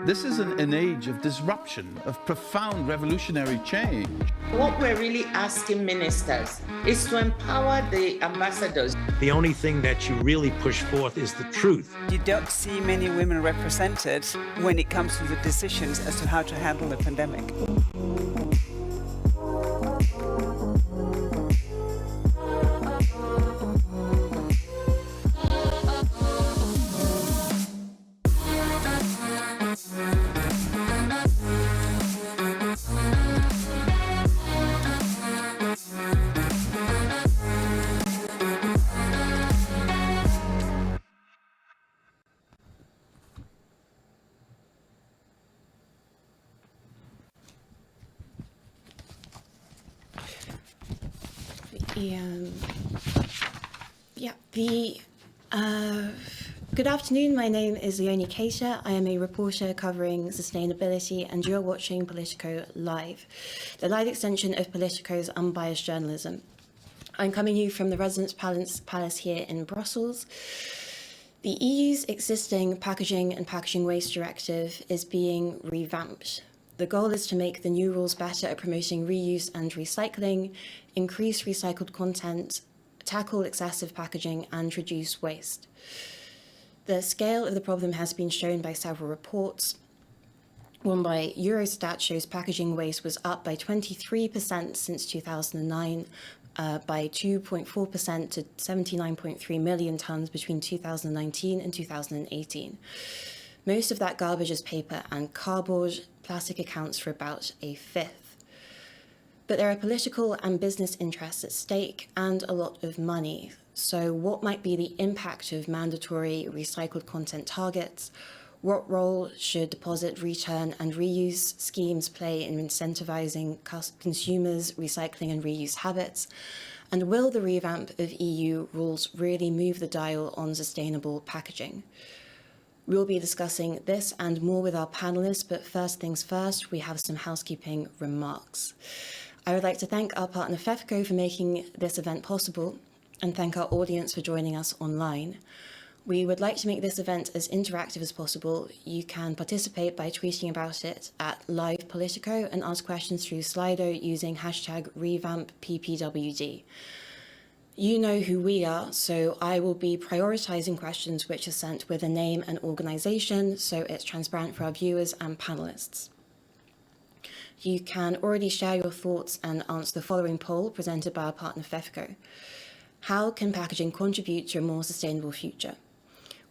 This is an age of disruption, of profound revolutionary change. What we're really asking ministers is to empower the ambassadors. The only thing that you really push forth is the truth. You don't see many women represented when it comes to the decisions as to how to handle the pandemic. Good afternoon, my name is Leonie Keisha. I am a reporter covering sustainability and you're watching Politico Live, the live extension of Politico's unbiased journalism. I'm coming to you from the Residence Palace here in Brussels. The EU's existing Packaging and Packaging Waste Directive is being revamped. The goal is to make the new rules better at promoting reuse and recycling, increase recycled content, tackle excessive packaging and reduce waste. The scale of the problem has been shown by several reports. One by Eurostat shows packaging waste was up by 23% since 2009, by 2.4% to 79.3 million tonnes between 2019 and 2018. Most of that garbage is paper and cardboard. Plastic accounts for about a fifth. But there are political and business interests at stake and a lot of money. So what might be the impact of mandatory recycled content targets? What role should deposit, return and reuse schemes play in incentivizing consumers' recycling and reuse habits? And will the revamp of EU rules really move the dial on sustainable packaging? We'll be discussing this and more with our panelists, but first things first, we have some housekeeping remarks. I would like to thank our partner FEFCO for making this event possible and thank our audience for joining us online. We would like to make this event as interactive as possible. You can participate by tweeting about it at Live Politico and ask questions through Slido using hashtag revamp PPWD. You know who we are, so I will be prioritizing questions which are sent with a name and organization, so it's transparent for our viewers and panelists. You can already share your thoughts and answer the following poll presented by our partner FEFCO. How can packaging contribute to a more sustainable future?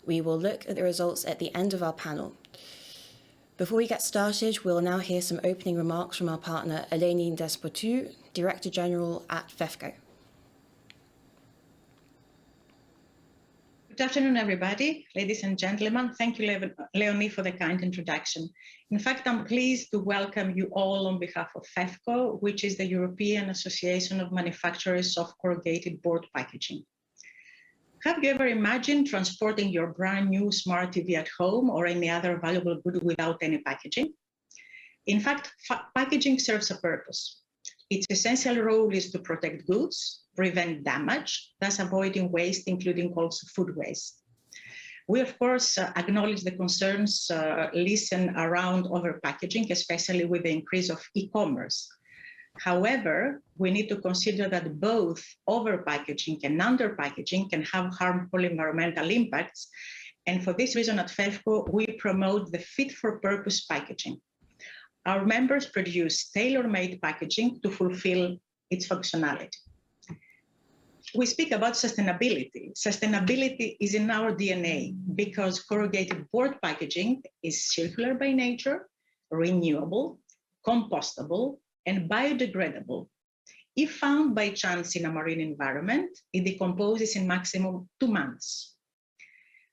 We will look at the results at the end of our panel. Before we get started, we'll now hear some opening remarks from our partner Eleni Despotou, Director General at FEFCO. Good afternoon, everybody. Ladies and gentlemen, thank you, Leonie, for the kind introduction. In fact, I'm pleased to welcome you all on behalf of FEFCO, which is the European Association of Manufacturers of Corrugated Board Packaging. Have you ever imagined transporting your brand new smart TV at home or any other valuable good without any packaging? In fact, packaging serves a purpose. Its essential role is to protect goods, prevent damage, thus avoiding waste, including also food waste. We, of course, acknowledge the concerns listen around overpackaging, especially with the increase of e-commerce. However, we need to consider that both overpackaging and underpackaging can have harmful environmental impacts. And for this reason at FEFCO, we promote the fit-for-purpose packaging. Our members produce tailor-made packaging to fulfill its functionality. We speak about sustainability. Sustainability is in our DNA because corrugated board packaging is circular by nature, renewable, compostable, and biodegradable. If found by chance in a marine environment, it decomposes in maximum 2 months.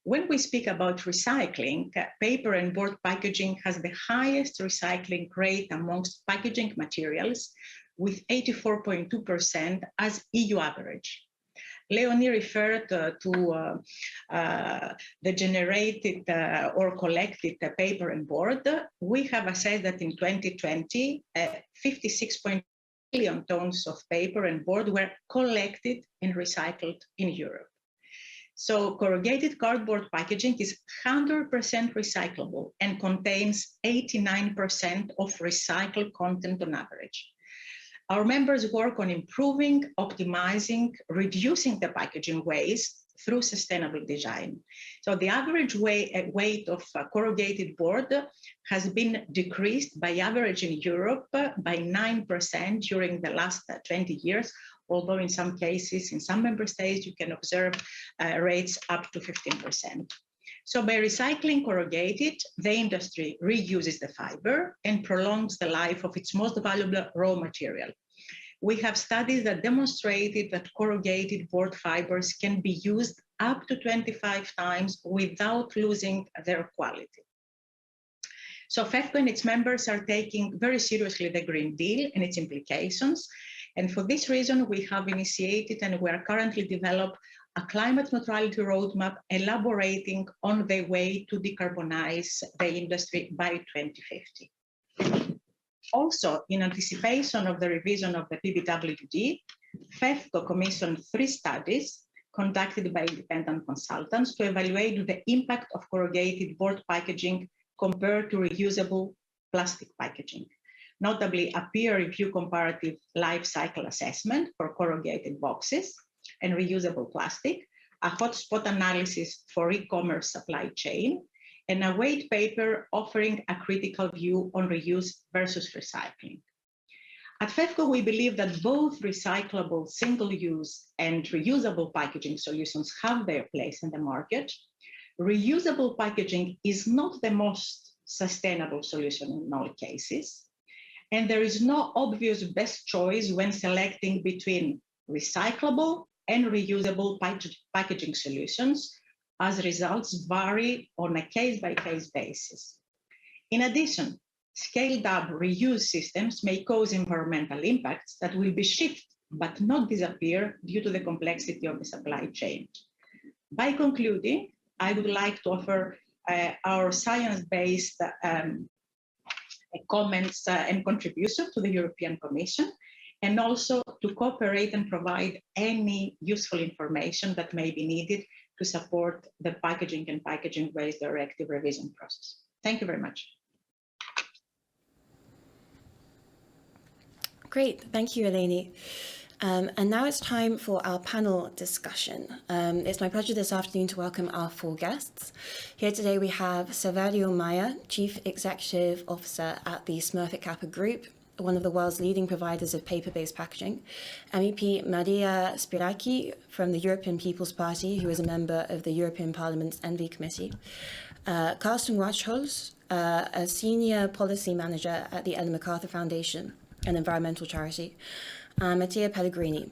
When we speak about recycling, paper and board packaging has the highest recycling rate amongst packaging materials, with 84.2% as EU average. Leonie referred to the generated or collected paper and board. We have assessed that in 2020, 56.0 million tons of paper and board were collected and recycled in Europe. So corrugated cardboard packaging is 100% recyclable and contains 89% of recycled content on average. Our members work on improving, optimizing, reducing the packaging waste through sustainable design. So the average weight of corrugated board has been decreased by average in Europe by 9% during the last 20 years, although in some cases, in some member states, you can observe rates up to 15%. So by recycling corrugated, the industry reuses the fiber and prolongs the life of its most valuable raw material. We have studies that demonstrated that corrugated board fibers can be used up to 25 times without losing their quality. So FEFCO and its members are taking very seriously the Green Deal and its implications. And for this reason, we have initiated and we are currently developing a climate neutrality roadmap elaborating on the way to decarbonize the industry by 2050. Also, in anticipation of the revision of the PPWD, FEFCO commissioned 3 studies conducted by independent consultants to evaluate the impact of corrugated board packaging compared to reusable plastic packaging, notably a peer review comparative life cycle assessment for corrugated boxes and reusable plastic, a hotspot analysis for e-commerce supply chain, and a white paper offering a critical view on reuse versus recycling. At FEFCO, we believe that both recyclable single-use and reusable packaging solutions have their place in the market. Reusable packaging is not the most sustainable solution in all cases, and there is no obvious best choice when selecting between recyclable and reusable packaging solutions, as results vary on a case-by-case basis. In addition, scaled-up reuse systems may cause environmental impacts that will be shifted but not disappear due to the complexity of the supply chain. By concluding, I would like to offer our science-based comments and contribution to the European Commission, and also to cooperate and provide any useful information that may be needed to support the Packaging and Packaging Waste Directive revision process. Thank you very much. Great, thank you, Eleni. And now it's time for our panel discussion. It's my pleasure this afternoon to welcome our 4 guests. Here today we have Saverio Maia, Chief Executive Officer at the Smurfit Kappa Group, one of the world's leading providers of paper-based packaging, MEP Maria Spiraki from the European People's Party, who is a member of the European Parliament's Envy Committee, Carsten Rachholz, a Senior Policy Manager at the Ellen MacArthur Foundation, an environmental charity, and Mattia Pellegrini,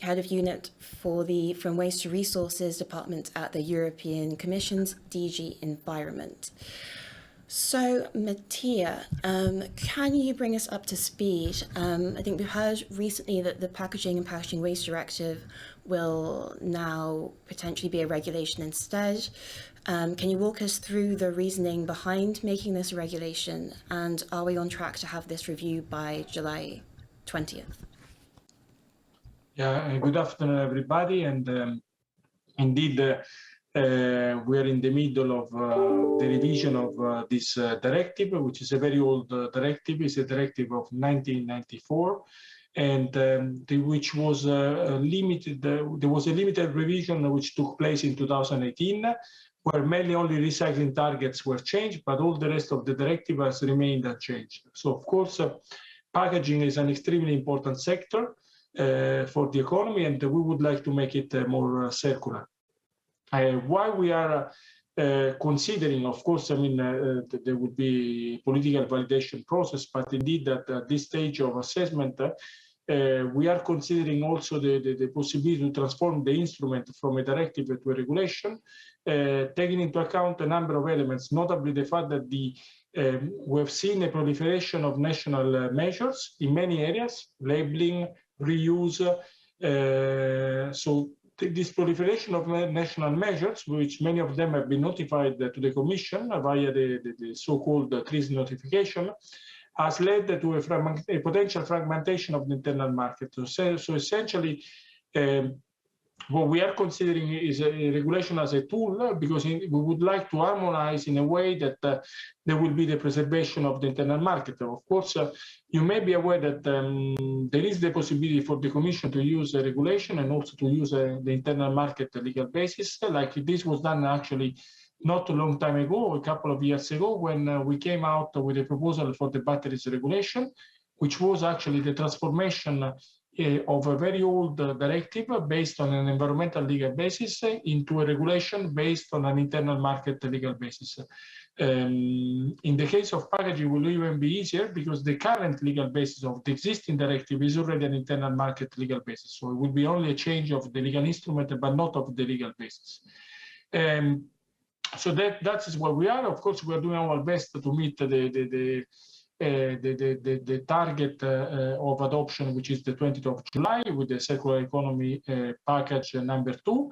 Head of Unit for the From Waste to Resources Department at the European Commission's DG Environment. So, Mattia, can you bring us up to speed? I think we've heard recently that the Packaging and Packaging Waste Directive will now potentially be a regulation instead. Can you walk us through the reasoning behind making this a regulation? And are we on track to have this review by July 20th? Yeah, good afternoon, everybody. And indeed, we are in the middle of the revision of this directive, which is a very old directive. It's a directive of 1994, and which was limited. There was a limited revision which took place in 2018, where mainly only recycling targets were changed, but all the rest of the directive has remained unchanged. So, of course, packaging is an extremely important sector for the economy, and we would like to make it more circular. Why we are considering, of course, I mean, there would be political validation process, but indeed at this stage of assessment, we are considering also the possibility to transform the instrument from a directive to a regulation, taking into account a number of elements, notably the fact that we have seen a proliferation of national measures in many areas, labeling, reuse. So this proliferation of national measures, which many of them have been notified to the Commission via the so-called CRIS notification, has led to a potential fragmentation of the internal market. So essentially, what we are considering is a regulation as a tool, because we would like to harmonize in a way that there will be the preservation of the internal market. Of course, you may be aware that there is the possibility for the Commission to use a regulation and also to use the internal market legal basis, like this was done actually not a long time ago, a couple of years ago, when we came out with a proposal for the batteries regulation, which was actually the transformation of a very old directive based on an environmental legal basis into a regulation based on an internal market legal basis. In the case of packaging, it will even be easier because the current legal basis of the existing directive is already an internal market legal basis. So it will be only a change of the legal instrument, but not of the legal basis. So that is where we are. Of course, we are doing our best to meet the target of adoption, which is the 20th of July, with the circular economy package number 2.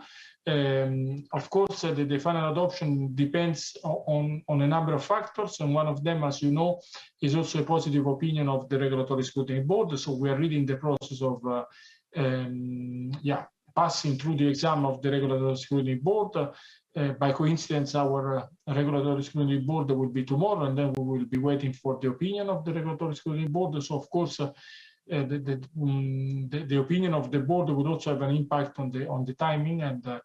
Of course, the final adoption depends on a number of factors, and one of them, as you know, is also a positive opinion of the Regulatory Scrutiny Board. So we are really in the process of passing through the exam of the Regulatory Scrutiny Board. By coincidence, our Regulatory Scrutiny Board will be tomorrow, and then we will be waiting for the opinion of the Regulatory Scrutiny Board. So, of course, the opinion of the board would also have an impact on the timing. And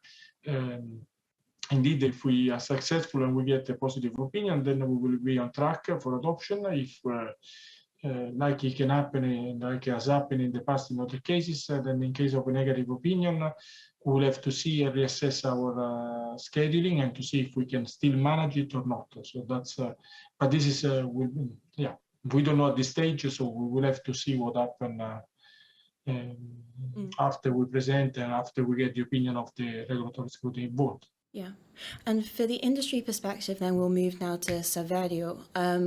indeed, if we are successful and we get a positive opinion, then we will be on track for adoption. If like it can happen, like has happened in the past in other cases, then in case of a negative opinion, we will have to see and reassess our scheduling and to see if we can still manage it or not. So that's, but this is, we don't know at this stage, so we will have to see what happens after we present and after we get the opinion of the Regulatory Scrutiny Board. Yeah. And for the industry perspective, then we'll move now to Saverio.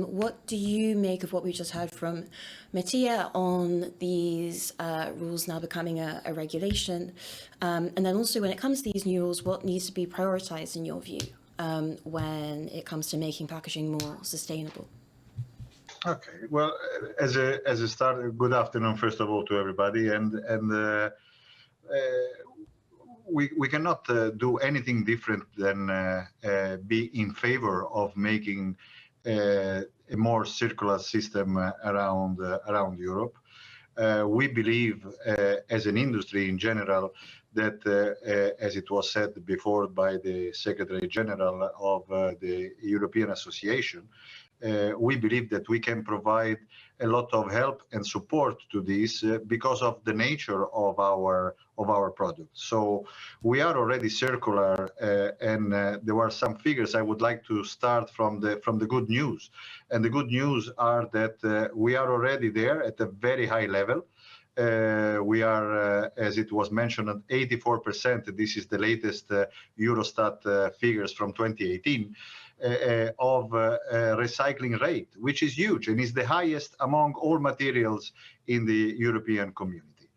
What do you make of what we just heard from Mattia on these rules now becoming a regulation? And then also when it comes to these new rules, what needs to be prioritized in your view when it comes to making packaging more sustainable? Okay, well, as a start, good afternoon, first of all, to everybody. We cannot do anything different than be in favor of making a more circular system around Europe. We believe, as an industry in general, that, as it was said before by the Secretary General of the European Association, we believe that we can provide a lot of help and support to this because of the nature of our product. So we are already circular, and there were some figures. I would like to start from the good news, and the good news are that we are already there at a very high level. We are, as it was mentioned, at 84%. This is the latest Eurostat figures from 2018. Of recycling rate, which is huge and is the highest among all materials in the European community.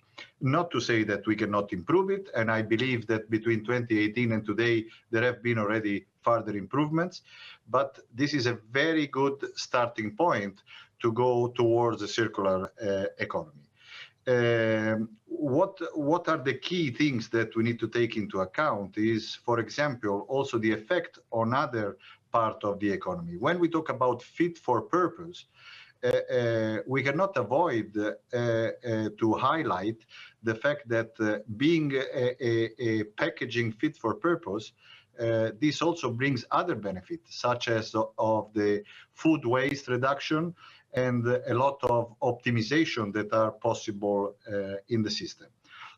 Not to say that we cannot improve it, and I believe that between 2018 and today there have been already further improvements, but this is a very good starting point to go towards a circular economy. What are the key things that we need to take into account is, for example, also the effect on other part of the economy. When we talk about fit for purpose, we cannot avoid to highlight the fact that being a packaging fit for purpose, this also brings other benefits, such as of the food waste reduction and a lot of optimization that are possible in the system.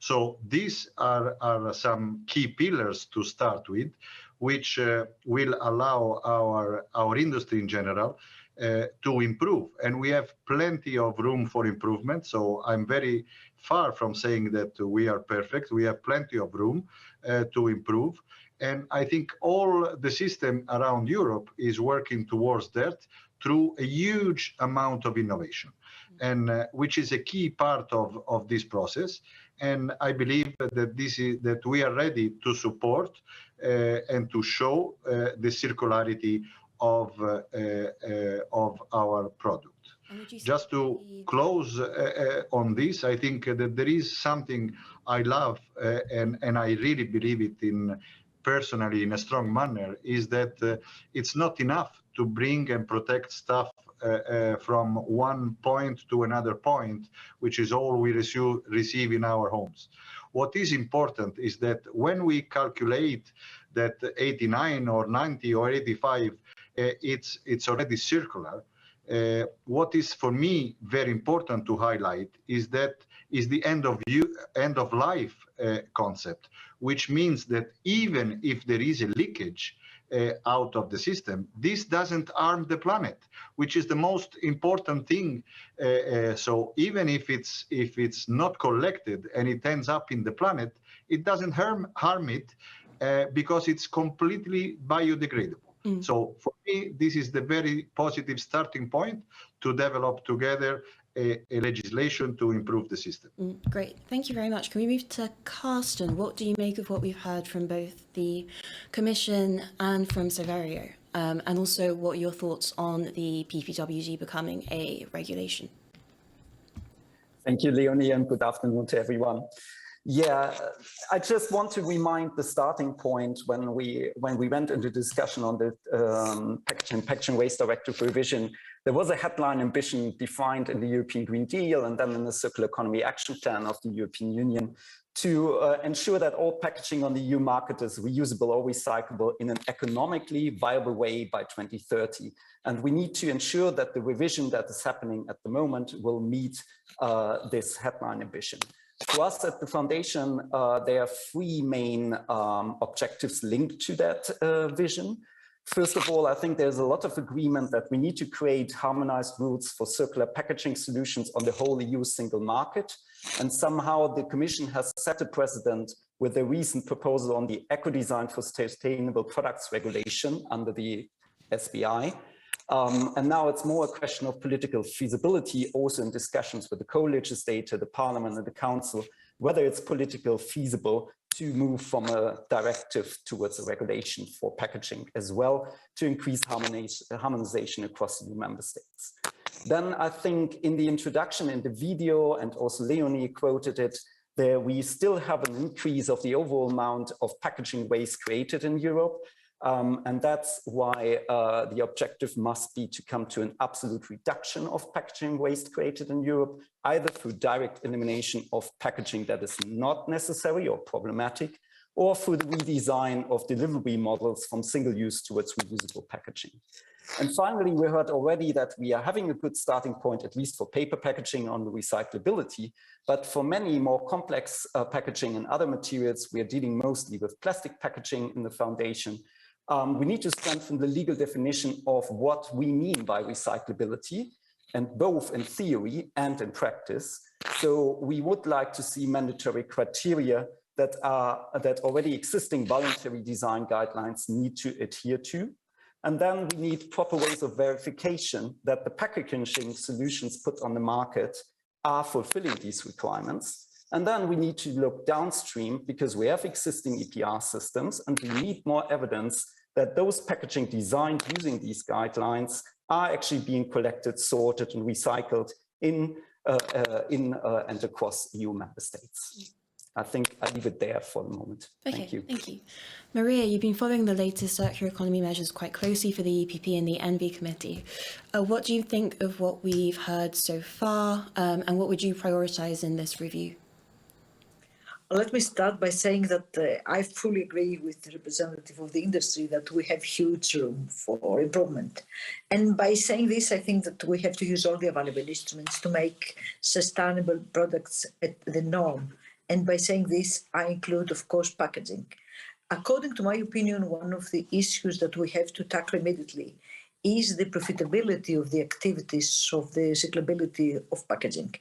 So these are some key pillars to start with, which will allow our industry in general to improve. And we have plenty of room for improvement. So I'm very far from saying that we are perfect. We have plenty of room to improve. And I think all the system around Europe is working towards that through a huge amount of innovation, and which is a key part of this process. And I believe that we are ready to support and to show the circularity of our product. Just to close on this, I think that there is something I love and I really believe it in personally in a strong manner, is that it's not enough to bring and protect stuff from one point to another point, which is all we receive in our homes. What is important is that when we calculate that 89 or 90 or 85, it's already circular. What is for me very important to highlight is that is the end of life concept, which means that even if there is a leakage out of the system, this doesn't harm the planet, which is the most important thing. So even if it's not collected and it ends up in the planet, it doesn't harm it because it's completely biodegradable. So for me, this is the very positive starting point to develop together a legislation to improve the system. Great, thank you very much. Can we move to Carsten? What do you make of what we've heard from both the Commission and from Saverio? And also what are your thoughts on the PPWD becoming a regulation? Thank you, Leonie, and good afternoon to everyone. Yeah, I just want to remind the starting point when we went into discussion on the packaging waste directive revision. There was a headline ambition defined in the European Green Deal and then in the Circular Economy Action Plan of the European Union to ensure that all packaging on the EU market is reusable or recyclable in an economically viable way by 2030. And we need to ensure that the revision that is happening at the moment will meet this headline ambition. For us at the Foundation, there are three main objectives linked to that vision. First of all, I think there's a lot of agreement that we need to create harmonized rules for circular packaging solutions on the whole EU single market. And somehow the Commission has set a precedent with the recent proposal on the eco-design for sustainable products regulation under the SPI. And now it's more a question of political feasibility, also in discussions with the co-legislator, the Parliament and the Council, whether it's politically feasible to move from a directive towards a regulation for packaging as well, to increase harmonization across EU member states. Then I think in the introduction in the video, and also Leonie quoted it, there we still have an increase of the overall amount of packaging waste created in Europe. And that's why the objective must be to come to an absolute reduction of packaging waste created in Europe, either through direct elimination of packaging that is not necessary or problematic, or through the redesign of delivery models from single-use towards reusable packaging. And finally, we heard already that we are having a good starting point, at least for paper packaging on the recyclability, but for many more complex packaging and other materials, we are dealing mostly with plastic packaging in the Foundation. We need to strengthen the legal definition of what we mean by recyclability, and both in theory and in practice. So we would like to see mandatory criteria that already existing voluntary design guidelines need to adhere to. And then we need proper ways of verification that the packaging solutions put on the market are fulfilling these requirements. And then we need to look downstream because we have existing EPR systems and we need more evidence that those packaging designed using these guidelines are actually being collected, sorted and recycled in and across EU member states. I think I leave it there for the moment. Okay, thank you. Thank you. Maria, you've been following the latest circular economy measures quite closely for the EPP and the ENVI committee. What do you think of what we've heard so far, and what would you prioritise in this review? Let me start by saying that I fully agree with the representative of the industry that we have huge room for improvement. And by saying this, I think that we have to use all the available instruments to make sustainable products at the norm. And by saying this, I include, of course, packaging. According to my opinion, one of the issues that we have to tackle immediately is the profitability of the activities of the recyclability of packaging.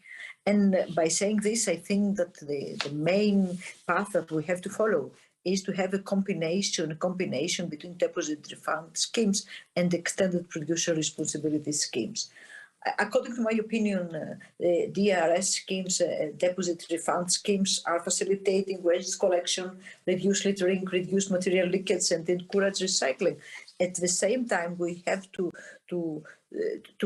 And by saying this, I think that the main path that we have to follow is to have a combination between deposit refund schemes and extended producer responsibility schemes. according to my opinion, the DRS schemes, deposit refund schemes, are facilitating waste collection, reduce littering, reduce material leakage, and encourage recycling. At the same time, we have to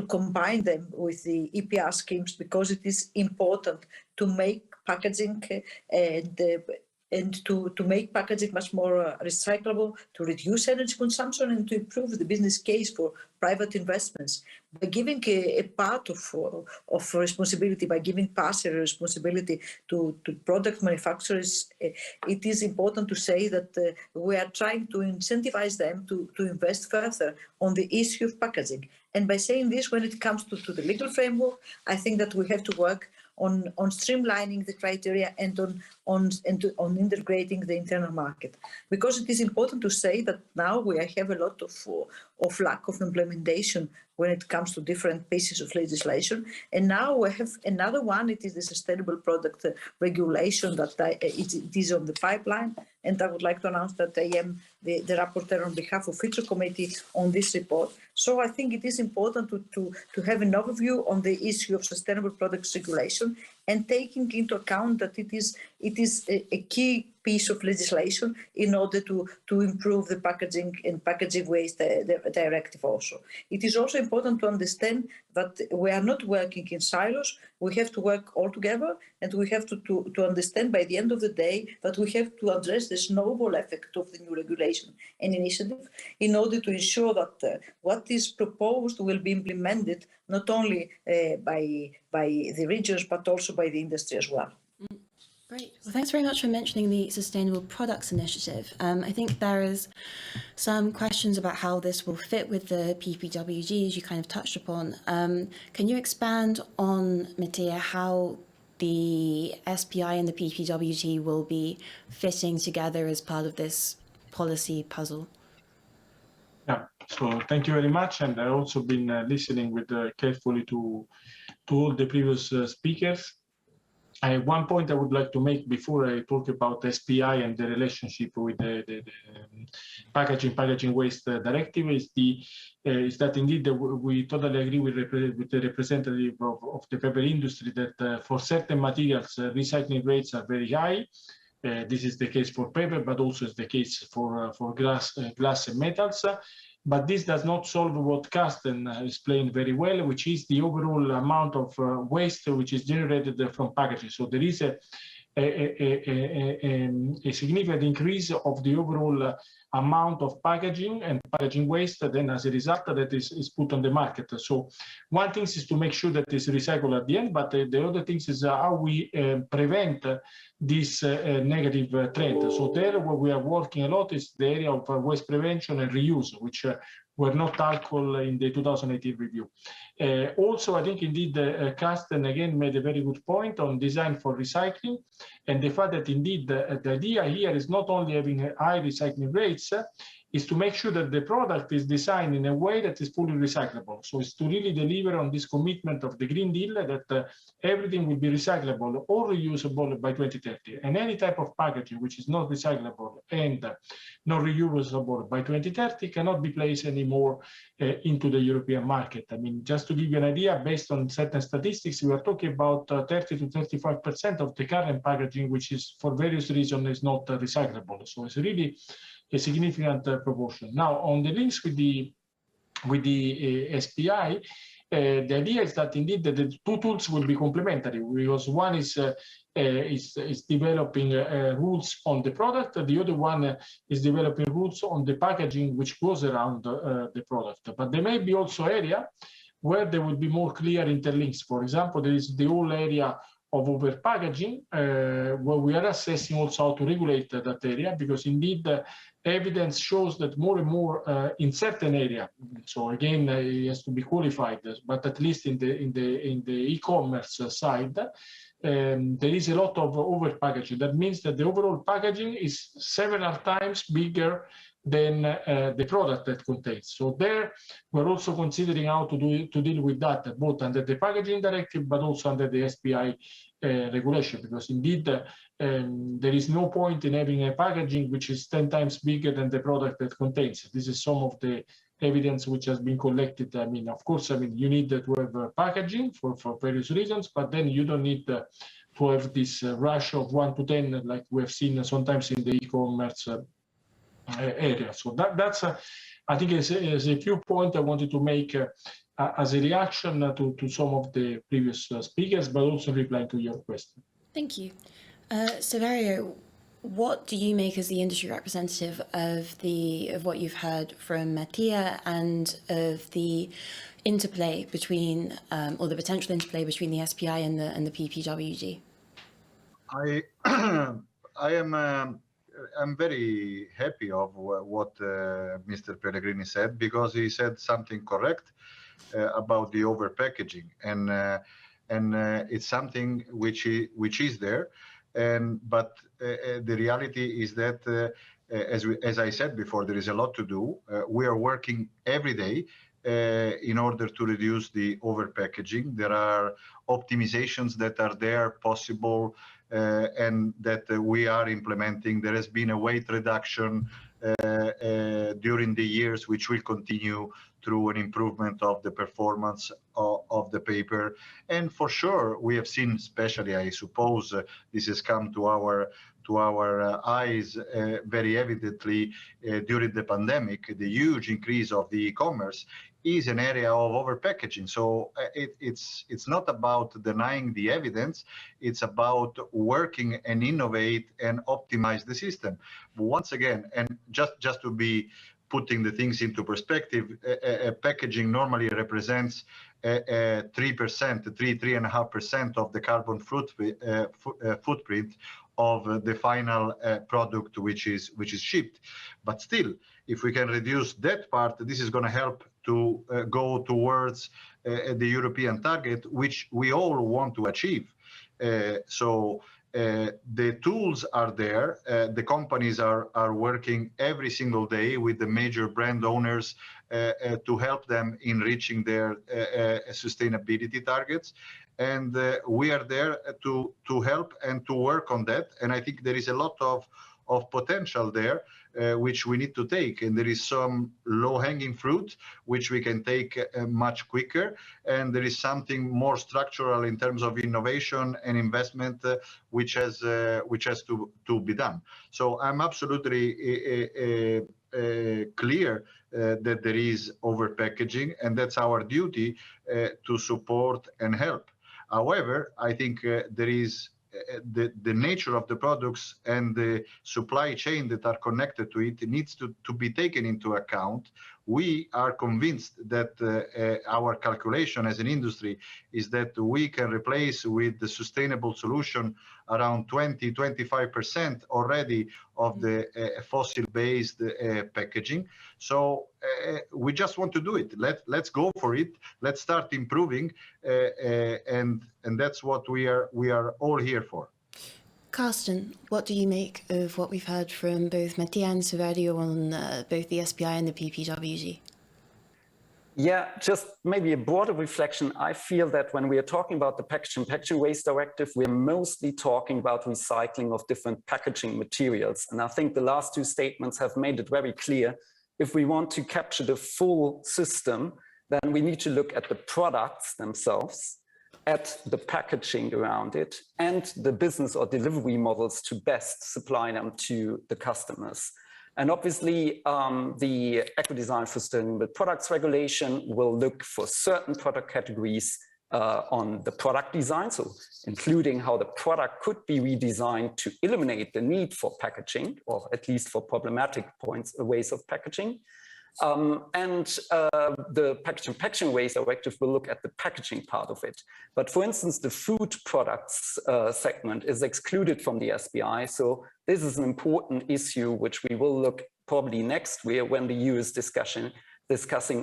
combine them with the EPR schemes, because it is important to make packaging and to make packaging much more recyclable, to reduce energy consumption, and to improve the business case for private investments. By giving a part of responsibility, by giving partial responsibility to product manufacturers, it is important to say that we are trying to incentivize them to invest further on the issue of packaging. And by saying this, when it comes to the legal framework, I think that we have to work on streamlining the criteria and on integrating the internal market, because it is important to say that now we have a lot of lack of implementation when it comes to different pieces of legislation. And now we have another one. It is the sustainable product regulation that it is on the pipeline. And I would like to announce that I am the rapporteur on behalf of FITRO committee on this report. So I think it is important to have an overview on the issue of sustainable products regulation, and taking into account that it is a key piece of legislation in order to improve the packaging and packaging waste directive also. It is also important to understand that we are not working in silos. We have to work all together, and we have to understand by the end of the day that we have to address the snowball effect of the new regulation and initiative in order to ensure that what is proposed will be implemented not only by the regions but also by the industry as well. Great. Well, thanks very much for mentioning the Sustainable Products Initiative. I think there is some questions about how this will fit with the PPWD, as you kind of touched upon. Can you expand on, Mattia, how the SPI and the PPWD will be fitting together as part of this policy puzzle? Yeah, so thank you very much. And I've also been listening carefully to all the previous speakers. One point I would like to make before I talk about SPI and the relationship with the packaging waste directive is that indeed we totally agree with the representative of the paper industry that for certain materials recycling rates are very high. This is the case for paper, but also is the case for glass and metals. But this does not solve what Carsten explained very well, which is the overall amount of waste which is generated from packaging. So there is a significant increase of the overall amount of packaging and packaging waste then as a result that is put on the market. So one thing is to make sure that it's recycled at the end, but the other thing is how we prevent this negative trend. So there where we are working a lot is the area of waste prevention and reuse, which were not tackled in the 2018 review. Also, I think indeed Carsten again made a very good point on design for recycling, and the fact that indeed the idea here is not only having high recycling rates, is to make sure that the product is designed in a way that is fully recyclable. So it's to really deliver on this commitment of the Green Deal that everything will be recyclable or reusable by 2030. And any type of packaging which is not recyclable and not reusable by 2030 cannot be placed anymore into the European market. I mean, just to give you an idea, based on certain statistics, we are talking about 30 to 35% of the current packaging, which is for various reasons is not recyclable. So it's really a significant proportion. Now, on the links with the SPI, the idea is that indeed the two tools will be complementary, because one is developing rules on the product, the other one is developing rules on the packaging which goes around the product. But there may be also area where there will be more clear interlinks. For example, there is the whole area of over-packaging, where we are assessing also how to regulate that area, because indeed evidence shows that more and more in certain area. So again, it has to be qualified, but at least in the e-commerce side, there is a lot of over-packaging. That means that the overall packaging is several times bigger than the product that contains. So there, we're also considering how to deal with that, both under the packaging directive, but also under the SPI regulation, because indeed there is no point in having a packaging which is 10 times bigger than the product that contains. This is some of the evidence which has been collected. I mean, of course, I mean, you need to have packaging for various reasons, but then you don't need to have this rush of 1 to 10 like we have seen sometimes in the e-commerce area. So that's, I think, is a few points I wanted to make as a reaction to some of the previous speakers, but also replying to your question. Thank you. Saverio, what do you make as the industry representative of what you've heard from Mattia and of the interplay between, or the potential interplay between the SPI and the PPWD? I'm very happy of what Mr. Pellegrini said, because he said something correct about the overpackaging, and it's something which is there, but the reality is that as I said before, there is a lot to do. We are working every day in order to reduce the overpackaging. There are optimizations that are there possible and that we are implementing. There has been a weight reduction during the years, which will continue through an improvement of the performance of the paper. And for sure, we have seen, especially, I suppose, this has come to our eyes very evidently during the pandemic, the huge increase of the e-commerce is an area of overpackaging. So it's not about denying the evidence, it's about working and innovate and optimize the system. But once again, and just to be putting the things into perspective, packaging normally represents 3.5% of the carbon footprint of the final product which is shipped. But still, if we can reduce that part, this is going to help to go towards the European target, which we all want to achieve. So the tools are there. The companies are working every single day with the major brand owners to help them in reaching their sustainability targets. And we are there to help and to work on that. And I think there is a lot of potential there, which we need to take. And there is some low-hanging fruit, which we can take much quicker. And there is something more structural in terms of innovation and investment, which has to be done. So I'm absolutely clear that there is overpackaging, and that's our duty to support and help. However, I think there is the nature of the products and the supply chain that are connected to it needs to be taken into account. We are convinced that our calculation as an industry is that we can replace with the sustainable solution around 20-25% already of the fossil-based packaging. So we just want to do it. Let's go for it. Let's start improving, and that's what we are all here for. Carsten, what do you make of what we've heard from both Mattia and Saverio on both the SPI and the PPWD? Yeah, just maybe a broader reflection. I feel that when we are talking about the Packaging Waste Directive, we're mostly talking about recycling of different packaging materials. And I think the last two statements have made it very clear. If we want to capture the full system, then we need to look at the products themselves, at the packaging around it, and the business or delivery models to best supply them to the customers. And obviously, the Eco-Design for Sustainable Products regulation will look for certain product categories on the product design, so including how the product could be redesigned to eliminate the need for packaging, or at least for problematic ways of packaging. The Packaging Waste Directive will look at the packaging part of it. But for instance, the food products segment is excluded from the SPI. So this is an important issue which we will look probably next year when the EU is discussing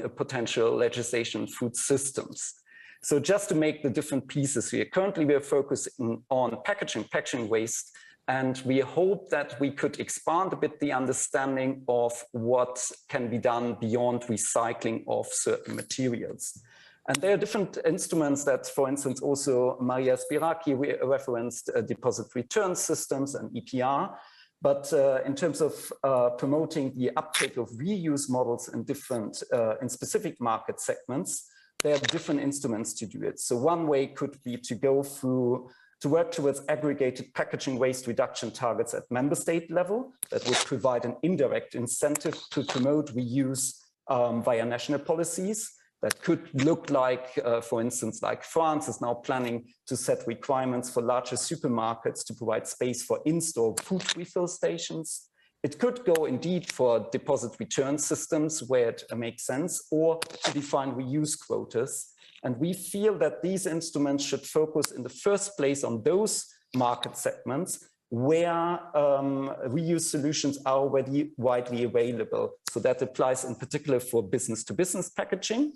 a potential legislation on food systems. So just to make the different pieces here, currently we are focusing on packaging waste, and we hope that we could expand a bit the understanding of what can be done beyond recycling of certain materials. And there are different instruments that, for instance, also Maria Spiraki referenced deposit return systems and EPR. But in terms of promoting the uptake of reuse models in different, in specific market segments, there are different instruments to do it. So one way could be to go through, to work towards aggregated packaging waste reduction targets at member state level that would provide an indirect incentive to promote reuse via national policies. That could look like, for instance, like France is now planning to set requirements for larger supermarkets to provide space for in-store food refill stations. It could go indeed for deposit return systems where it makes sense, or to define reuse quotas. And we feel that these instruments should focus in the first place on those market segments where reuse solutions are already widely available. So that applies in particular for business-to-business packaging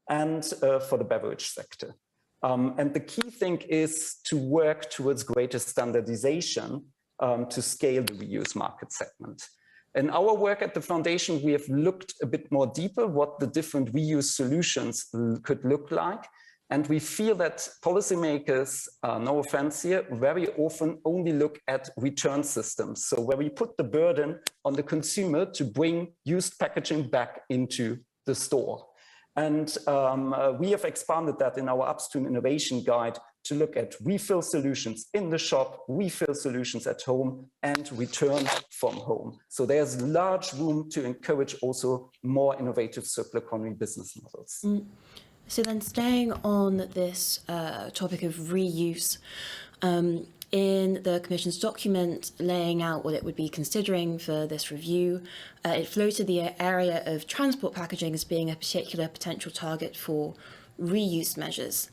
and for the beverage sector. And the key thing is to work towards greater standardization to scale the reuse market segment. In our work at the Foundation, we have looked a bit more deeper what the different reuse solutions could look like. And we feel that policymakers, no offense here, very often only look at return systems. So where we put the burden on the consumer to bring used packaging back into the store. And we have expanded that in our upstream innovation guide to look at refill solutions in the shop, refill solutions at home, and return from home. So there's large room to encourage also more innovative circular economy business models. So then staying on this topic of reuse, in the Commission's document laying out what it would be considering for this review, it floated the area of transport packaging as being a particular potential target for reuse measures.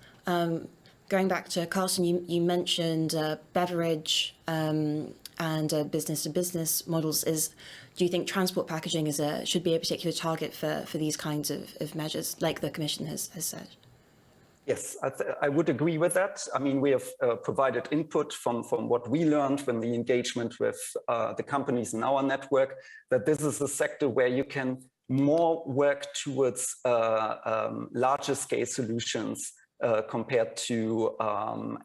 Going back to Carsten, you mentioned beverage and business-to-business models. Do you think transport packaging should be a particular target for these kinds of measures, like the Commission has said? Yes, I would agree with that. I mean, we have provided input from what we learned when the engagement with the companies in our network, that this is a sector where you can more work towards larger scale solutions compared to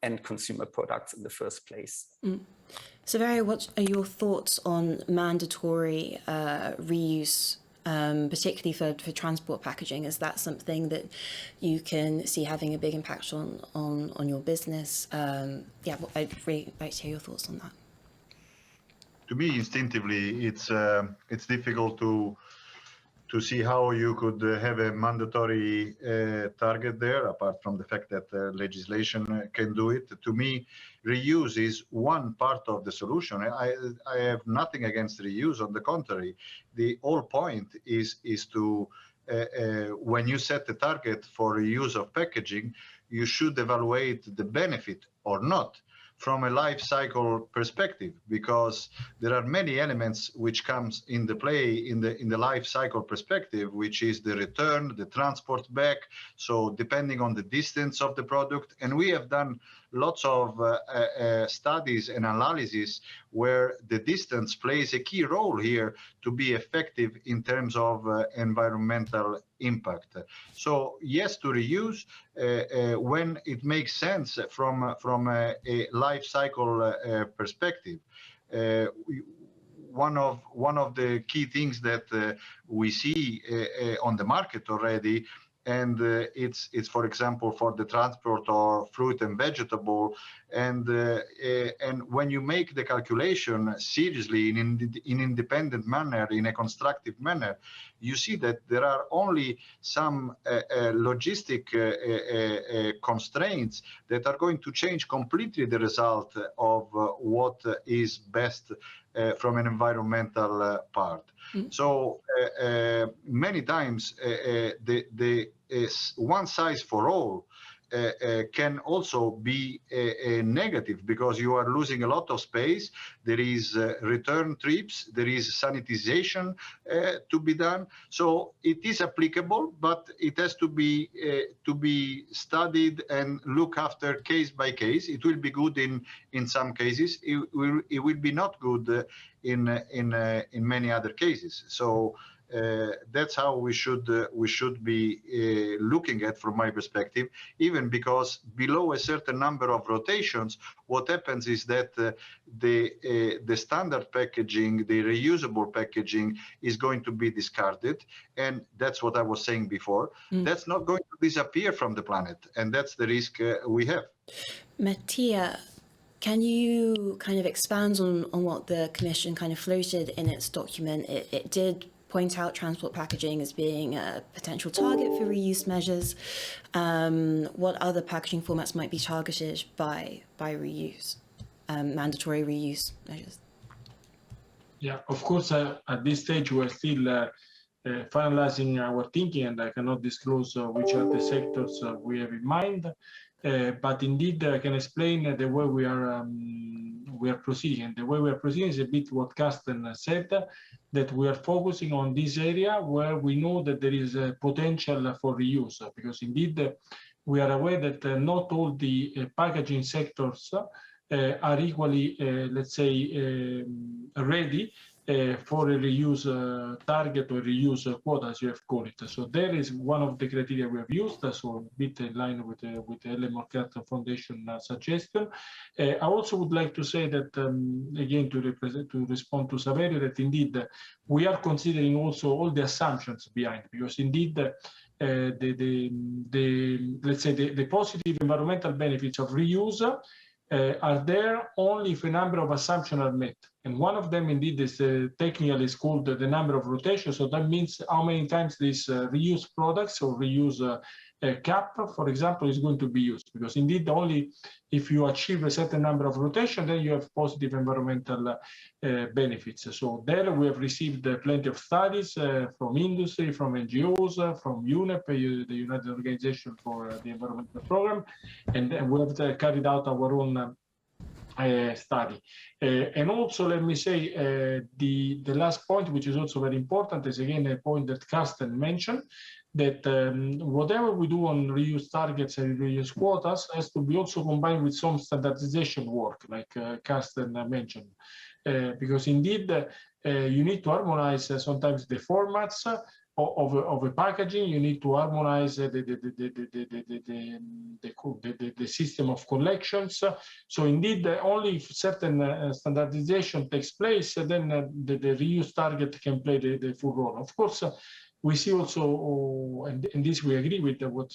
end consumer products in the first place. So Valeria, what are your thoughts on mandatory reuse, particularly for transport packaging? Is that something that you can see having a big impact on your business? Yeah, I'd really like to hear your thoughts on that. To me, instinctively, it's difficult to see how you could have a mandatory target there, apart from the fact that legislation can do it. To me, reuse is one part of the solution. I have nothing against reuse. On the contrary, the whole point is to, when you set the target for reuse of packaging, you should evaluate the benefit or not from a life cycle perspective, because there are many elements which comes in the play in the life cycle perspective, which is the return, the transport back, so depending on the distance of the product. And we have done lots of studies and analysis where the distance plays a key role here to be effective in terms of environmental impact. So yes to reuse when it makes sense from a life cycle perspective. One of the key things that we see on the market already, and it's for example for the transport or fruit and vegetable, and when you make the calculation seriously in independent manner, in a constructive manner, you see that there are only some logistic constraints that are going to change completely the result of what is best from an environmental part. So many times the one size for all can also be a negative, because you are losing a lot of space. There is return trips, there is sanitization to be done. So it is applicable, but it has to be studied and look after case by case. It will be good in some cases. It will be not good in many other cases. So That's how we should be looking at, from my perspective, even because below a certain number of rotations, what happens is that the standard packaging, the reusable packaging, is going to be discarded, and that's what I was saying before. That's not going to disappear from the planet, and that's the risk we have. Mattia, can you kind of expand on what the Commission kind of floated in its document? It did point out transport packaging as being a potential target for reuse measures. What other packaging formats might be targeted by reuse, mandatory reuse measures? Yeah, of course, at this stage, we're still finalizing our thinking, and I cannot disclose which are the sectors we have in mind. But indeed, I can explain the way we are proceeding. And the way we are proceeding is a bit what Carsten said, that we are focusing on this area where we know that there is a potential for reuse, because indeed we are aware that not all the packaging sectors are equally, let's say, ready for a reuse target or reuse quota, as you have called it. So there is one of the criteria we have used, so a bit in line with the Ellen MacArthur Foundation suggestion. I also would like to say that, again, to respond to Saverio, that indeed we are considering also all the assumptions behind, because indeed let's say the positive environmental benefits of reuse are there only if a number of assumptions are met. And one of them, indeed, is technically is called the number of rotations. So that means how many times these reuse products or reuse cap, for example, is going to be used. Because indeed, only if you achieve a certain number of rotations, then you have positive environmental benefits. So there we have received plenty of studies from industry, from NGOs, from UNEP, the United Organization for the Environmental Program, and we have carried out our own study. And also, let me say, the last point, which is also very important, is again a point that Carsten mentioned, that whatever we do on reuse targets and reuse quotas has to be also combined with some standardization work, like Carsten mentioned. Because indeed, you need to harmonize sometimes the formats of a packaging. You need to harmonize the system of collections. So indeed, only if certain standardization takes place, then the reuse target can play the full role. Of course, we see also, and this we agree with what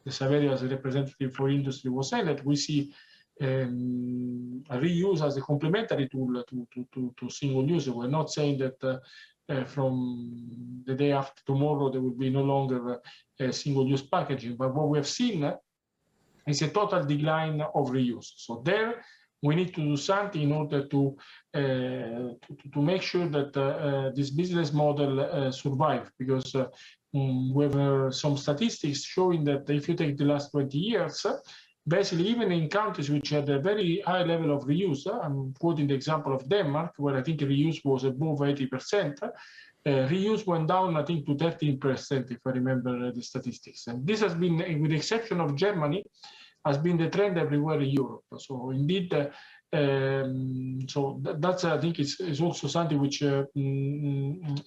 Saverio, as a representative for industry, was saying, that we see reuse as a complementary tool to single use. We're not saying that from the day after tomorrow there will be no longer single-use packaging, but what we have seen is a total decline of reuse. So there we need to do something in order to make sure that this business model survives, because we have some statistics showing that if you take the last 20 years, basically, even in countries which had a very high level of reuse, I'm quoting the example of Denmark, where I think reuse was above 80%, reuse went down, I think, to 13%, if I remember the statistics. And this has been, with the exception of Germany, has been the trend everywhere in Europe. So indeed, that's, I think, is also something which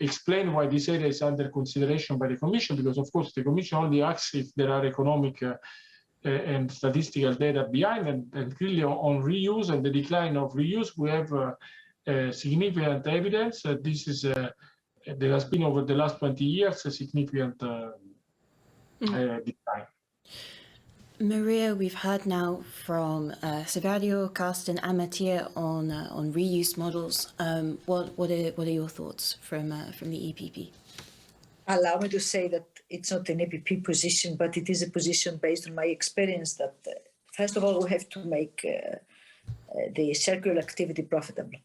explains why this area is under consideration by the Commission, because, of course, the Commission only asks if there are economic and statistical data behind, and clearly on reuse and the decline of reuse, we have significant evidence that this is there has been over the last 20 years a significant decline. Maria, we've heard now from Saverio, Carsten, and Mattia on reuse models. What are your thoughts from the EPP? Allow me to say that it's not an EPP position, but it is a position based on my experience that, first of all, we have to make the circular activity profitable.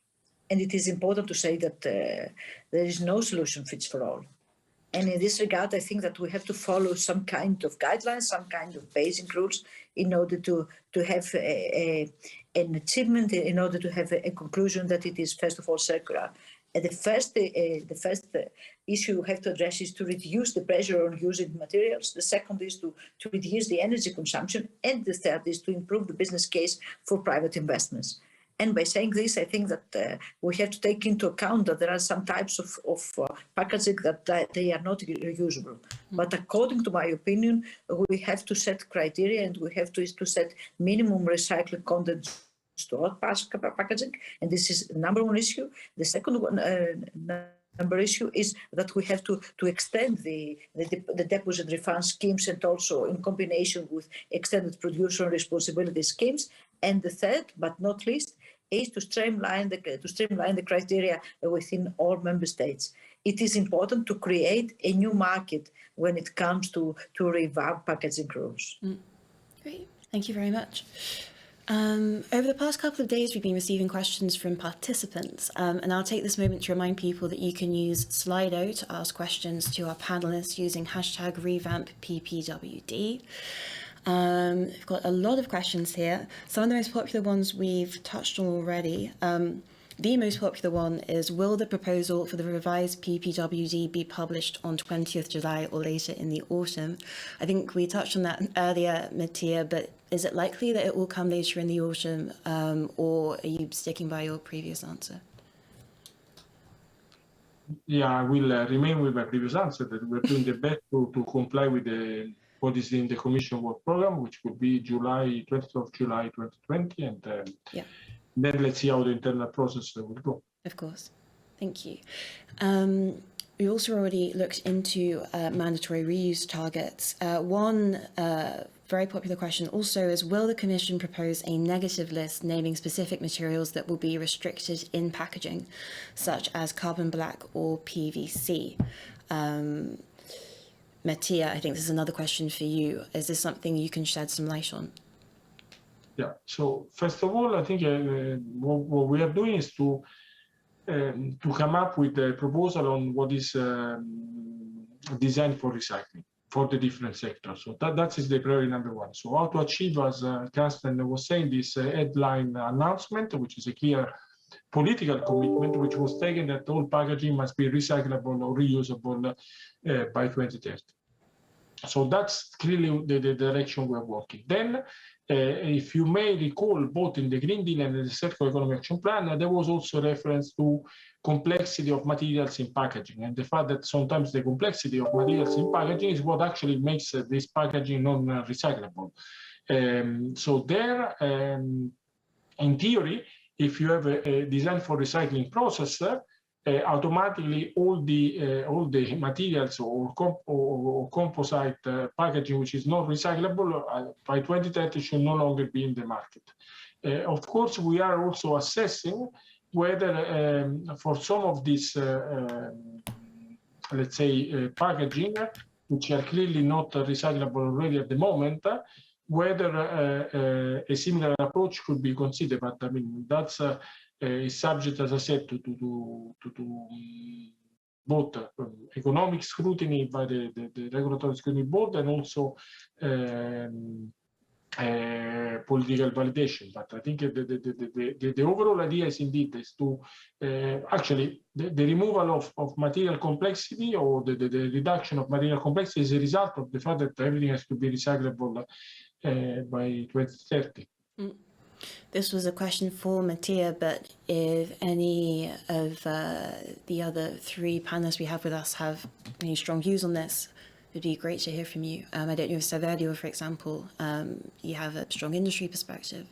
And it is important to say that there is no solution fits for all. And in this regard, I think that we have to follow some kind of guidelines, some kind of basic rules in order to have an achievement, in order to have a conclusion that it is, first of all, circular. And the first issue we have to address is to reduce the pressure on using materials. The second is to reduce the energy consumption. And the third is to improve the business case for private investments. And by saying this, I think that we have to take into account that there are some types of packaging that they are not reusable. But according to my opinion, we have to set criteria and we have to set minimum recycling content to all packaging. And this is the number one issue. The second one, number issue is that we have to extend the deposit refund schemes, and also in combination with extended producer responsibility schemes. And the third, but not least, is to streamline the criteria within all member states. It is important to create a new market when it comes to revamp packaging rules. Great, thank you very much. Over the past couple of days, we've been receiving questions from participants, and I'll take this moment to remind people that you can use Slido to ask questions to our panelists using hashtag revamp PPWD. We've got a lot of questions here. Some of the most popular ones we've touched on already. The most popular one is, will the proposal for the revised PPWD be published on 20th July or later in the autumn? I think we touched on that earlier, Mattia, but is it likely that it will come later in the autumn, or are you sticking by your previous answer? Yeah, I will remain with my previous answer that we're doing the best to comply with what is in the Commission work program, which will be 20th of July 2020, and then let's see how the internal process will go. Of course. Thank you. We also already looked into mandatory reuse targets. One very popular question also is, will the Commission propose a negative list naming specific materials that will be restricted in packaging, such as carbon black or PVC? Mattia, I think this is another question for you. Is this something you can shed some light on? Yeah, so first of all, I think what we are doing is to come up with a proposal on what is designed for recycling for the different sectors. So that is the priority number one. So how to achieve, as Carsten was saying, this headline announcement, which is a clear political commitment, which was taken that all packaging must be recyclable or reusable by 2030. So that's clearly the direction we're working. Then, if you may recall, both in the Green Deal and the Circular Economy Action Plan, there was also reference to complexity of materials in packaging, and the fact that sometimes the complexity of materials in packaging is what actually makes this packaging non-recyclable. So there, in theory, if you have a design for recycling process, automatically all the materials or composite packaging which is not recyclable by 2030 should no longer be in the market. Of course, we are also assessing whether for some of these, let's say, packaging, which are clearly not recyclable already at the moment, whether a similar approach could be considered. But I mean, that's is subject, as I said, to both economic scrutiny by the Regulatory Scrutiny Board and also political validation. But I think the overall idea is indeed is to actually the removal of material complexity, or the reduction of material complexity, is a result of the fact that everything has to be recyclable by 2030. This was a question for Mattia, but if any of the other three panelists we have with us have any strong views on this, it'd be great to hear from you. I don't know if Saverio, for example, you have a strong industry perspective.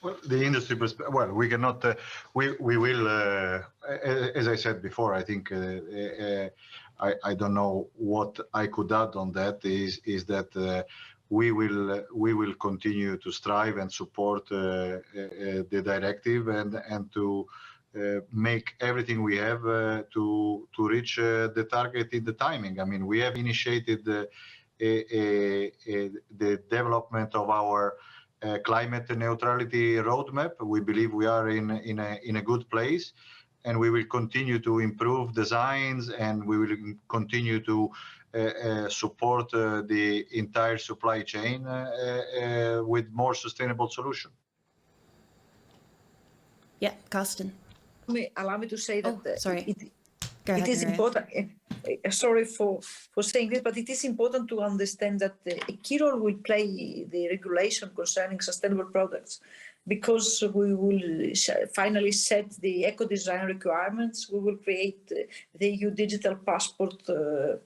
Well, the industry perspective, well, we cannot, we will, as I said before, I think, I don't know what I could add on that, is that we will continue to strive and support the directive and to make everything we have to reach the target in the timing. I mean, we have initiated the development of our climate neutrality roadmap. We believe we are in a good place, and we will continue to improve designs, and we will continue to support the entire supply chain with more sustainable solution. Yeah, Carsten. Allow me to say that sorry. it is important. sorry for saying this, but it is important to understand that a key role will play the regulation concerning sustainable products, because we will finally set the eco-design requirements. We will create the EU digital passport,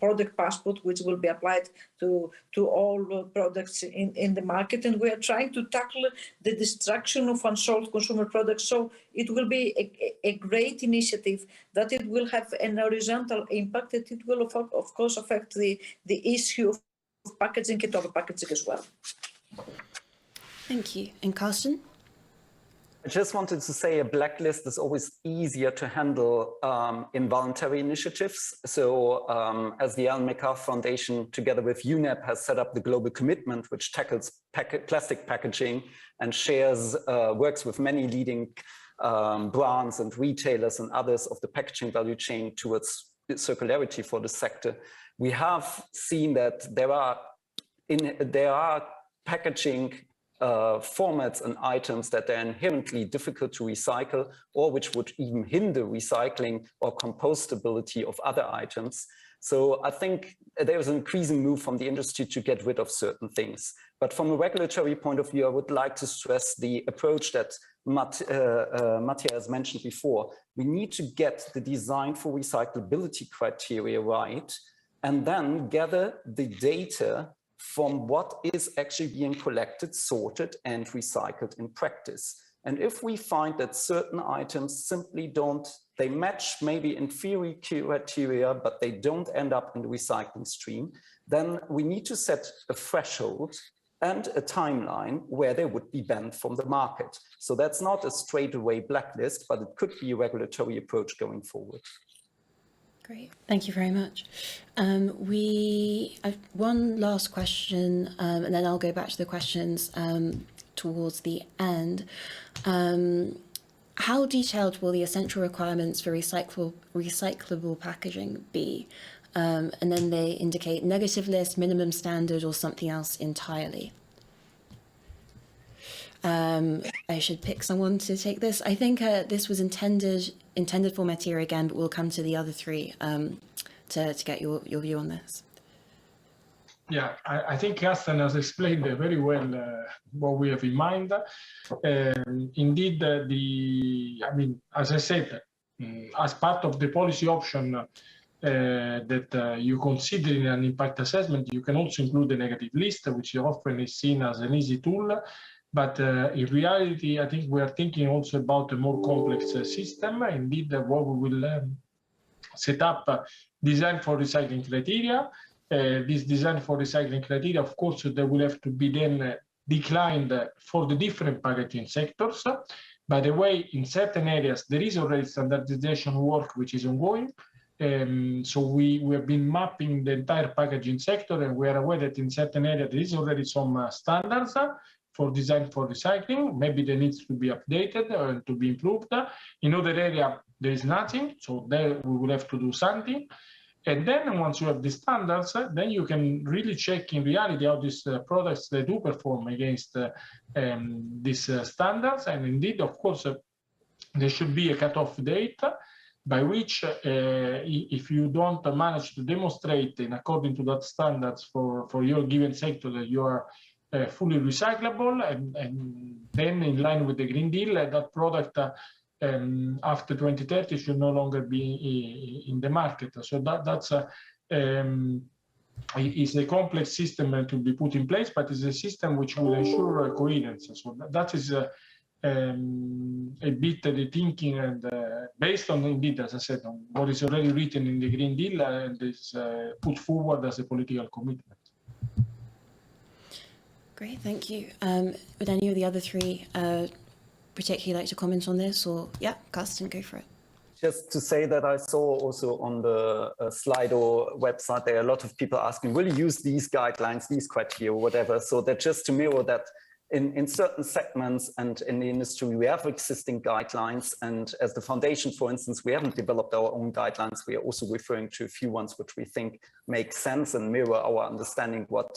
product passport, which will be applied to all products in the market. And we are trying to tackle the destruction of unsold consumer products. So it will be a great initiative, that it will have an horizontal impact, that it will of course affect the issue of packaging and over packaging as well. Thank you. And Carsten? I just wanted to say a blacklist is always easier to handle in voluntary initiatives. So as the Alan McCarthy Foundation together with UNEP has set up the Global Commitment, which tackles plastic packaging and shares, works with many leading brands and retailers and others of the packaging value chain towards circularity for the sector. We have seen that there are packaging formats and items that are inherently difficult to recycle, or which would even hinder recycling or compostability of other items. So I think there is an increasing move from the industry to get rid of certain things. But from a regulatory point of view, I would like to stress the approach that Mattia has mentioned before. We need to get the design for recyclability criteria right, and then gather the data from what is actually being collected, sorted, and recycled in practice. And if we find that certain items simply don't, they match maybe in theory criteria, but they don't end up in the recycling stream, then we need to set a threshold and a timeline where they would be banned from the market. So that's not a straightaway blacklist, but it could be a regulatory approach going forward. Great, thank you very much. We have one last question, and then I'll go back to the questions towards the end. How detailed will the essential requirements for recyclable packaging be? And then they indicate negative list, minimum standard, or something else entirely. I should pick someone to take this. I think this was intended for Mattia again, but we'll come to the other three to get your view on this. Yeah, I think Carsten has explained very well what we have in mind. Indeed, as I said, as part of the policy option that you consider in an impact assessment, you can also include the negative list, which often is seen as an easy tool. But in reality, I think we are thinking also about a more complex system. Indeed, what we will set up design for recycling criteria. This design for recycling criteria, of course, they will have to be then declined for the different packaging sectors. By the way, in certain areas, there is already standardization work which is ongoing. So we have been mapping the entire packaging sector, and we are aware that in certain areas there is already some standards for design for recycling. Maybe they need to be updated or to be improved. In other areas, there is nothing, so there we will have to do something. And then once you have the standards, then you can really check in reality how these products they do perform against these standards. And indeed, of course, there should be a cutoff date by which, if you don't manage to demonstrate in according to that standards for your given sector that you are fully recyclable, and then in line with the Green Deal, that product after 2030 should no longer be in the market. So that's is a complex system to be put in place, but it's a system which will ensure coherence. So that is a bit the thinking, and based on, indeed, as I said, on what is already written in the Green Deal and is put forward as a political commitment. Great, thank you. Would any of the other three particularly like to comment on this? Or, yeah, Carsten, go for it. Just to say that I saw also on the Slido website, there are a lot of people asking, will you use these guidelines, these criteria, or whatever? So that just to mirror that in certain segments and in the industry, we have existing guidelines. And as the foundation, for instance, we haven't developed our own guidelines. We are also referring to a few ones which we think make sense and mirror our understanding what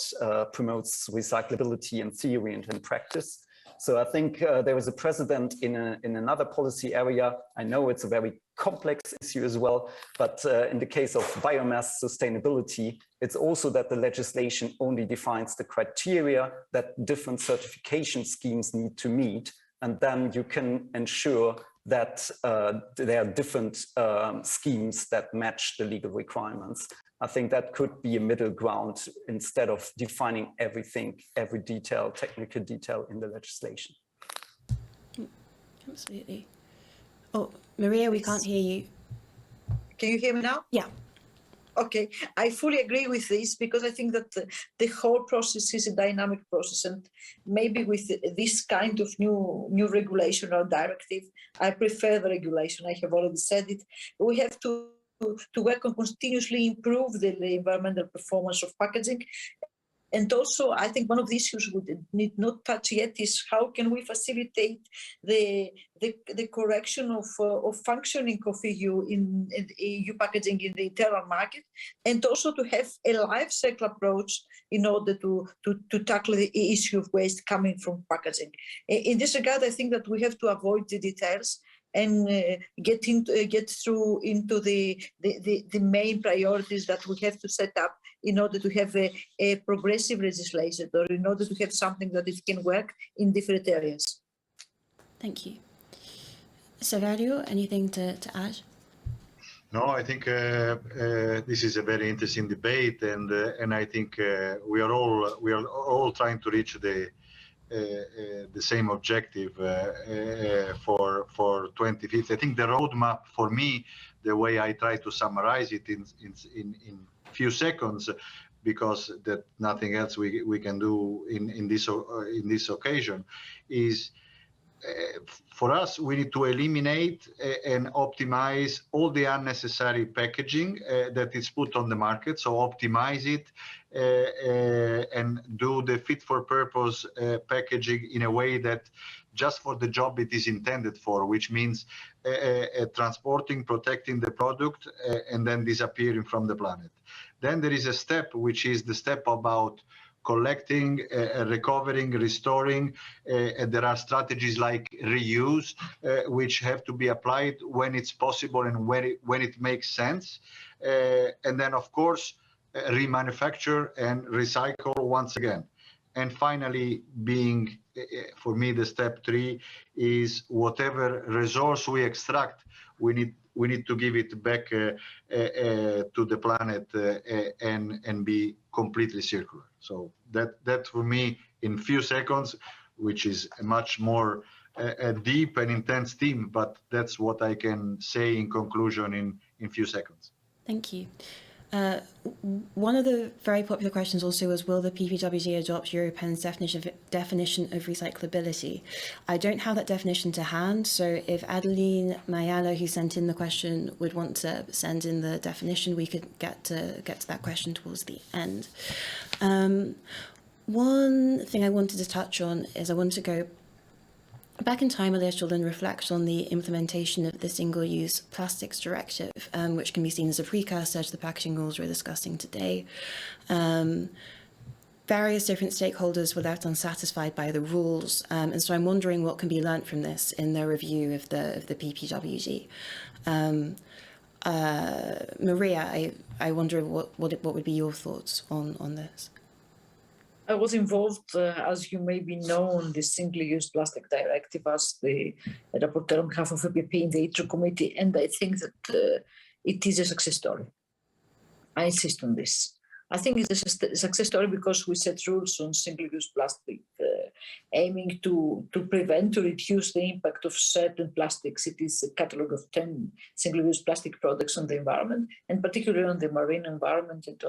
promotes recyclability in theory and in practice. So I think there is a precedent in another policy area. I know it's a very complex issue as well, but in the case of biomass sustainability, it's also that the legislation only defines the criteria that different certification schemes need to meet, and then you can ensure that there are different schemes that match the legal requirements. I think that could be a middle ground instead of defining everything, every detail, technical detail in the legislation. Absolutely. Oh, Maria, we can't hear you. Can you hear me now? Yeah. Okay, I fully agree with this because I think that the whole process is a dynamic process, and maybe with this kind of new regulation or directive, I prefer the regulation. I have already said it. We have to work on continuously improve the environmental performance of packaging. And also, I think one of the issues we need not touch yet is how can we facilitate the correction of functioning of EU in EU packaging in the internal market, and also to have a life cycle approach in order to tackle the issue of waste coming from packaging. In this regard, I think that we have to avoid the details and get through into the main priorities that we have to set up in order to have a progressive legislation, or in order to have something that it can work in different areas. Thank you. Saverio, anything to add? No, I think this is a very interesting debate, and I think we are all trying to reach the same objective for 2050. I think the roadmap for me, the way I try to summarize it in few seconds, because that nothing else we can do in this occasion, is for us, we need to eliminate and optimize all the unnecessary packaging that is put on the market. So optimize it and do the fit for purpose packaging in a way that just for the job it is intended for, which means transporting, protecting the product, and then disappearing from the planet. Then there is a step, which is the step about collecting, recovering, restoring. There are strategies like reuse, which have to be applied when it's possible and when it makes sense. And then, of course, remanufacture and recycle once again. And finally, being, for me, the step 3 is whatever resource we extract, we need to give it back to the planet and be completely circular. So that for me, in few seconds, which is a much more deep and intense theme, but that's what I can say in conclusion in few seconds. Thank you. One of the very popular questions also was, will the PPWD adopt European's definition of recyclability? I don't have that definition to hand, so if Adeline Mayala, who sent in the question, would want to send in the definition, we could get to that question towards the end. One thing I wanted to touch on is I wanted to go back in time a little and reflect on the implementation of the Single-Use Plastics Directive, which can be seen as a precursor to the packaging rules we're discussing today. Various different stakeholders were left unsatisfied by the rules, and so I'm wondering what can be learnt from this in the review of the PPWD. Maria, I wonder what would be your thoughts on this? I was involved, as you maybe know, in the Single-Use Plastic Directive as the rapporteur on behalf of EPP in the ITRO committee, and I think that it is a success story. I insist on this. I think it's a success story because we set rules on single-use plastic, aiming to prevent, to reduce the impact of certain plastics. It is a catalogue of 10 single-use plastic products on the environment, and particularly on the marine environment and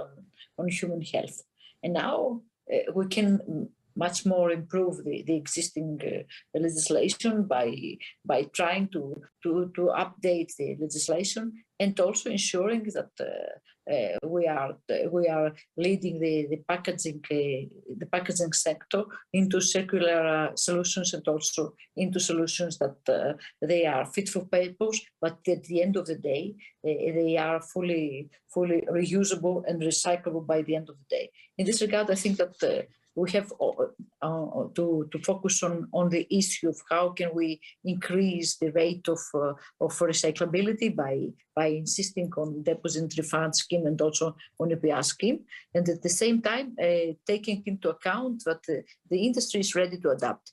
on human health. And now we can much more improve the existing legislation by trying to update the legislation, and also ensuring that we are leading the packaging sector into circular solutions, and also into solutions that they are fit for purpose, but at the end of the day they are fully reusable and recyclable by the end of the day. In this regard, I think that we have to focus on the issue of how can we increase the rate of recyclability by insisting on deposit refund scheme and also on EPR scheme, and at the same time taking into account that the industry is ready to adapt.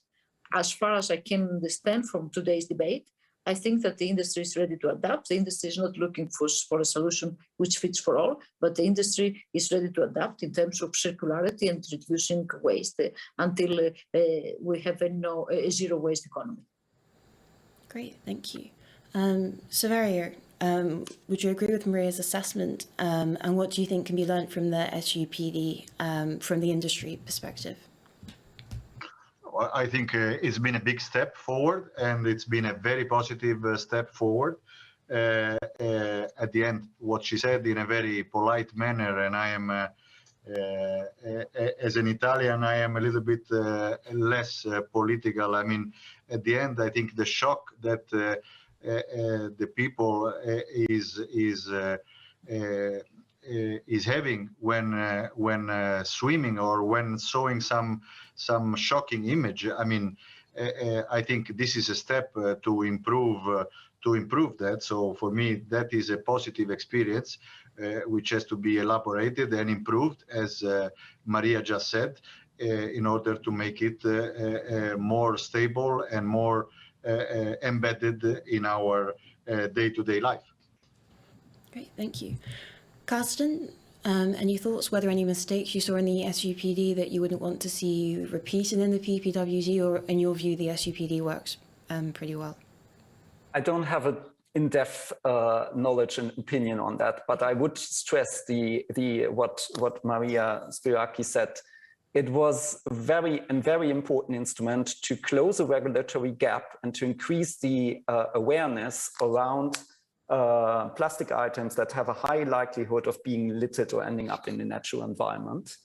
As far as I can understand from today's debate, I think that the industry is ready to adapt. The industry is not looking for a solution which fits for all, but the industry is ready to adapt in terms of circularity and reducing waste until we have a zero waste economy. Great, thank you. Saverio, would you agree with Maria's assessment? And what do you think can be learned from the SUPD from the industry perspective? I think it's been a big step forward, and it's been a very positive step forward. At the end, what she said in a very polite manner, and I am, as an Italian, I am a little bit less political. I mean, at the end, I think the shock that the people is having when swimming or when showing some shocking image. I mean, I think this is a step to improve that. So for me, that is a positive experience which has to be elaborated and improved, as Maria just said, in order to make it more stable and more embedded in our day-to-day life. Great, thank you. Carsten, any thoughts whether any mistakes you saw in the SUPD that you wouldn't want to see repeated in the PPWD, or in your view the SUPD works pretty well? I don't have an in-depth knowledge and opinion on that, but I would stress what Maria Spiraki said. It was a very important instrument to close a regulatory gap and to increase the awareness around plastic items that have a high likelihood of being littered or ending up in the natural environment.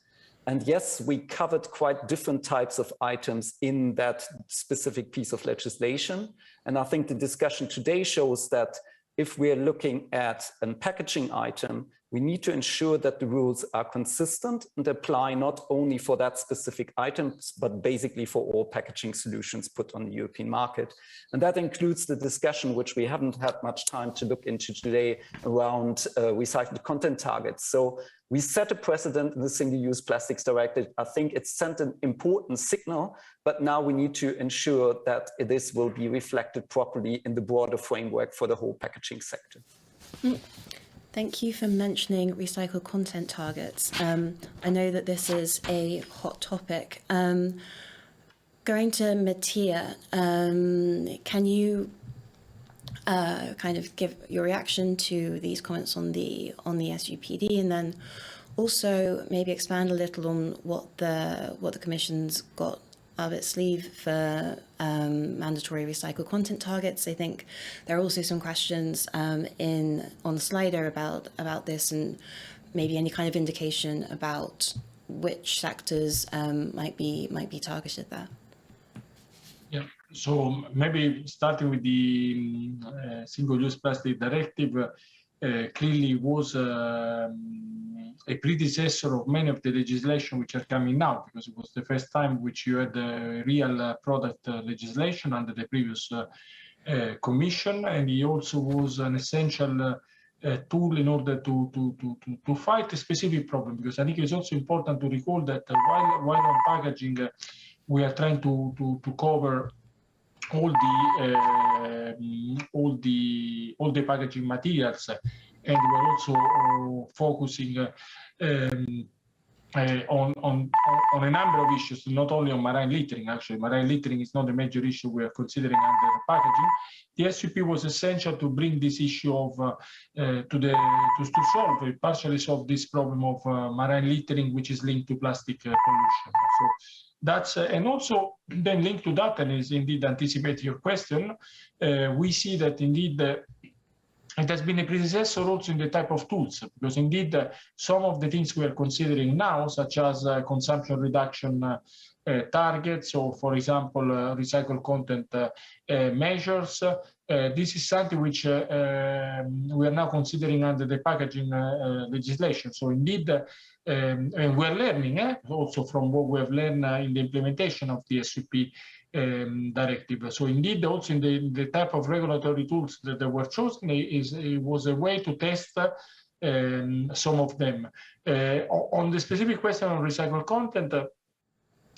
And yes, we covered quite different types of items in that specific piece of legislation. And I think the discussion today shows that if we're looking at a packaging item, we need to ensure that the rules are consistent and apply not only for that specific item, but basically for all packaging solutions put on the European market. And that includes the discussion, which we haven't had much time to look into today, around recycled content targets. So we set a precedent in the Single-Use Plastics Directive. I think it sent an important signal, but now we need to ensure that this will be reflected properly in the broader framework for the whole packaging sector. Thank you for mentioning recycled content targets. I know that this is a hot topic. Going to Mattia, can you kind of give your reaction to these comments on the SUPD, and then also maybe expand a little on what the Commission's got up its sleeve for mandatory recycled content targets? I think there are also some questions on the slider about this, and maybe any kind of indication about which sectors might be targeted there. Yeah, so maybe starting with the Single-Use Plastic Directive, clearly was a predecessor of many of the legislation which are coming now, because it was the first time which you had a real product legislation under the previous commission, and it also was an essential tool in order to fight a specific problem, because I think it's also important to recall that while on packaging we are trying to cover all the packaging materials, and we're also focusing on a number of issues, not only on marine littering. Actually, marine littering is not a major issue we are considering under packaging. The SUP was essential to bring this issue of partially solve this problem of marine littering, which is linked to plastic pollution. So that's and also then linked to that, and is indeed anticipating your question. We see that indeed it has been a predecessor also in the type of tools, because indeed some of the things we are considering now, such as consumption reduction targets, or for example, recycled content measures, this is something which we are now considering under the packaging legislation. So indeed, and we're learning also from what we have learned in the implementation of the SPI directive. So indeed, also in the type of regulatory tools that were chosen, it was a way to test some of them. On the specific question on recycled content,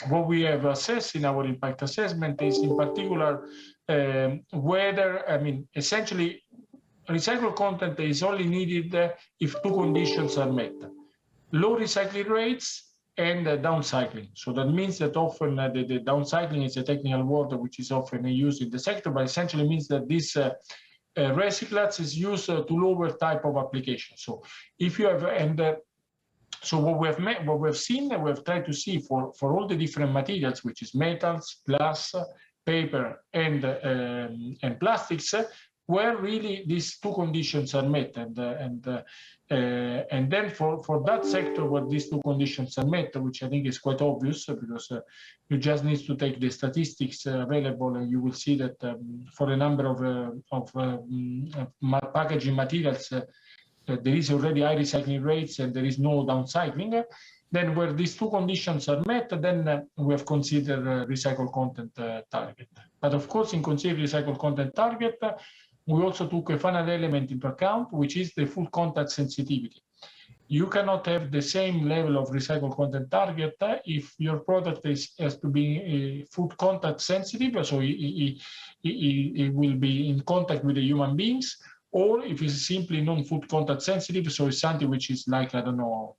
what we have assessed in our impact assessment is in particular whether, I mean, essentially, recycled content is only needed if two conditions are met: low recycling rates and downcycling. So that means that often the downcycling is a technical word which is often used in the sector, but essentially means that this recyclates is used to lower type of application. So if you have, so what we have seen, we have tried to see for all the different materials, which is metals, glass, paper, and plastics, where really these two conditions are met, and then for that sector where these two conditions are met, which I think is quite obvious, because you just need to take the statistics available, and you will see that for a number of packaging materials, there is already high recycling rates and there is no downcycling. Then where these two conditions are met, then we have considered recycled content target. But of course, in considering recycled content target, we also took a final element into account, which is the full contact sensitivity. You cannot have the same level of recycled content target if your product has to be full contact sensitive, so it will be in contact with the human beings, or if it's simply non-food contact sensitive, so it's something which is like, I don't know,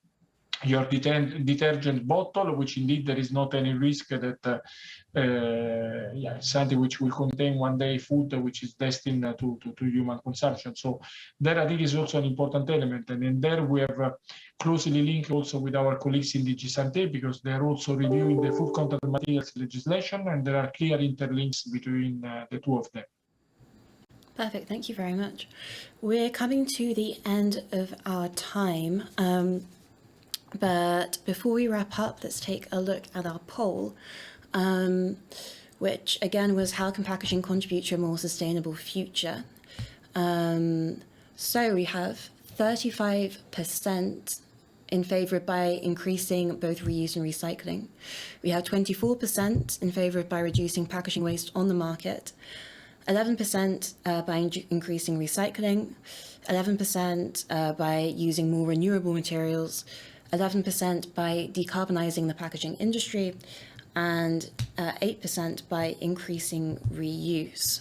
your detergent bottle, which indeed there is not any risk that something which will contain one day food which is destined to human consumption. So that I think is also an important element, and in there we have closely linked also with our colleagues in DG Santé, because they are also reviewing the food contact materials legislation, and there are clear interlinks between the two of them. Perfect, thank you very much. We're coming to the end of our time. But before we wrap up, let's take a look at our poll, which again was, how can packaging contribute to a more sustainable future? So we have 35% in favour by increasing both reuse and recycling. We have 24% in favour by reducing packaging waste on the market, 11% by increasing recycling, 11% by using more renewable materials, 11% by decarbonising the packaging industry, and 8% by increasing reuse.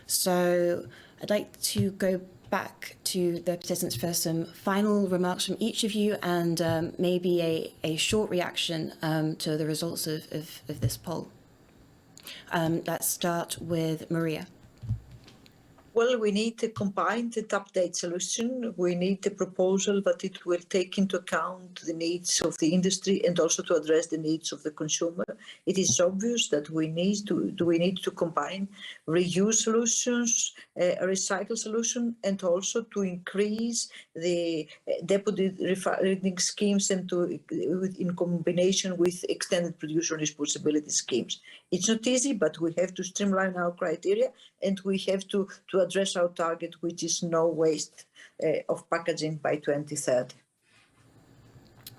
So I'd like to go back to the participants for some final remarks from each of you, and maybe a short reaction to the results of this poll. Let's start with Maria. Well, we need a combined update solution. We need a proposal, but it will take into account the needs of the industry and also to address the needs of the consumer. It is obvious that we need to combine reuse solutions, a recycle solution, and also to increase the deputy refining schemes and in combination with extended producer responsibility schemes. It's not easy, but we have to streamline our criteria, and we have to address our target, which is no waste of packaging by 2030.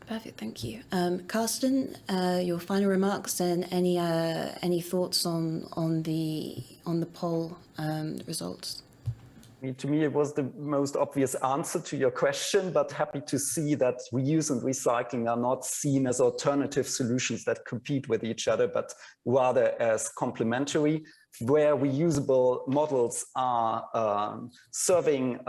Perfect, thank you. Carsten, your final remarks and any thoughts on the poll results? To me, it was the most obvious answer to your question, but happy to see that reuse and recycling are not seen as alternative solutions that compete with each other, but rather as complementary, where reusable models are serving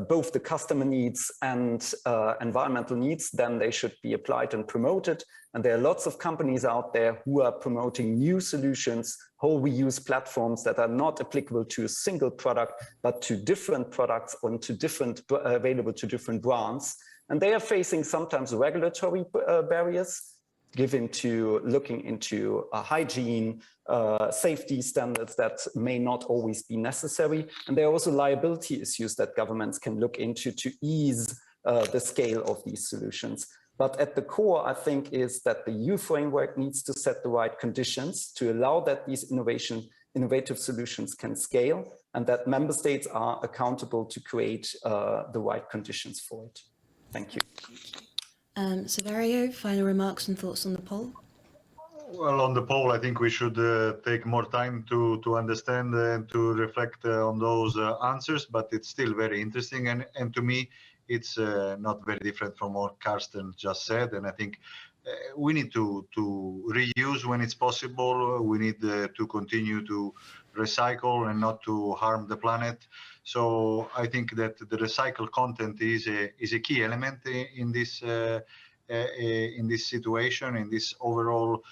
both the customer needs and environmental needs, then they should be applied and promoted. And there are lots of companies out there who are promoting new solutions, whole reuse platforms that are not applicable to a single product, but to different products and to different, available to different brands. And they are facing sometimes regulatory barriers, given to looking into hygiene, safety standards that may not always be necessary. And there are also liability issues that governments can look into to ease the scale of these solutions. But at the core, I think, is that the EU framework needs to set the right conditions to allow that these innovative solutions can scale, and that member states are accountable to create the right conditions for it. Thank you. Saverio, final remarks and thoughts on the poll? Well, on the poll, I think we should take more time to understand and to reflect on those answers, but it's still very interesting. And to me, it's not very different from what Karsten just said. And I think we need to reuse when it's possible. We need to continue to recycle and not to harm the planet. So I think that the recycled content is a key element in this situation, in this overall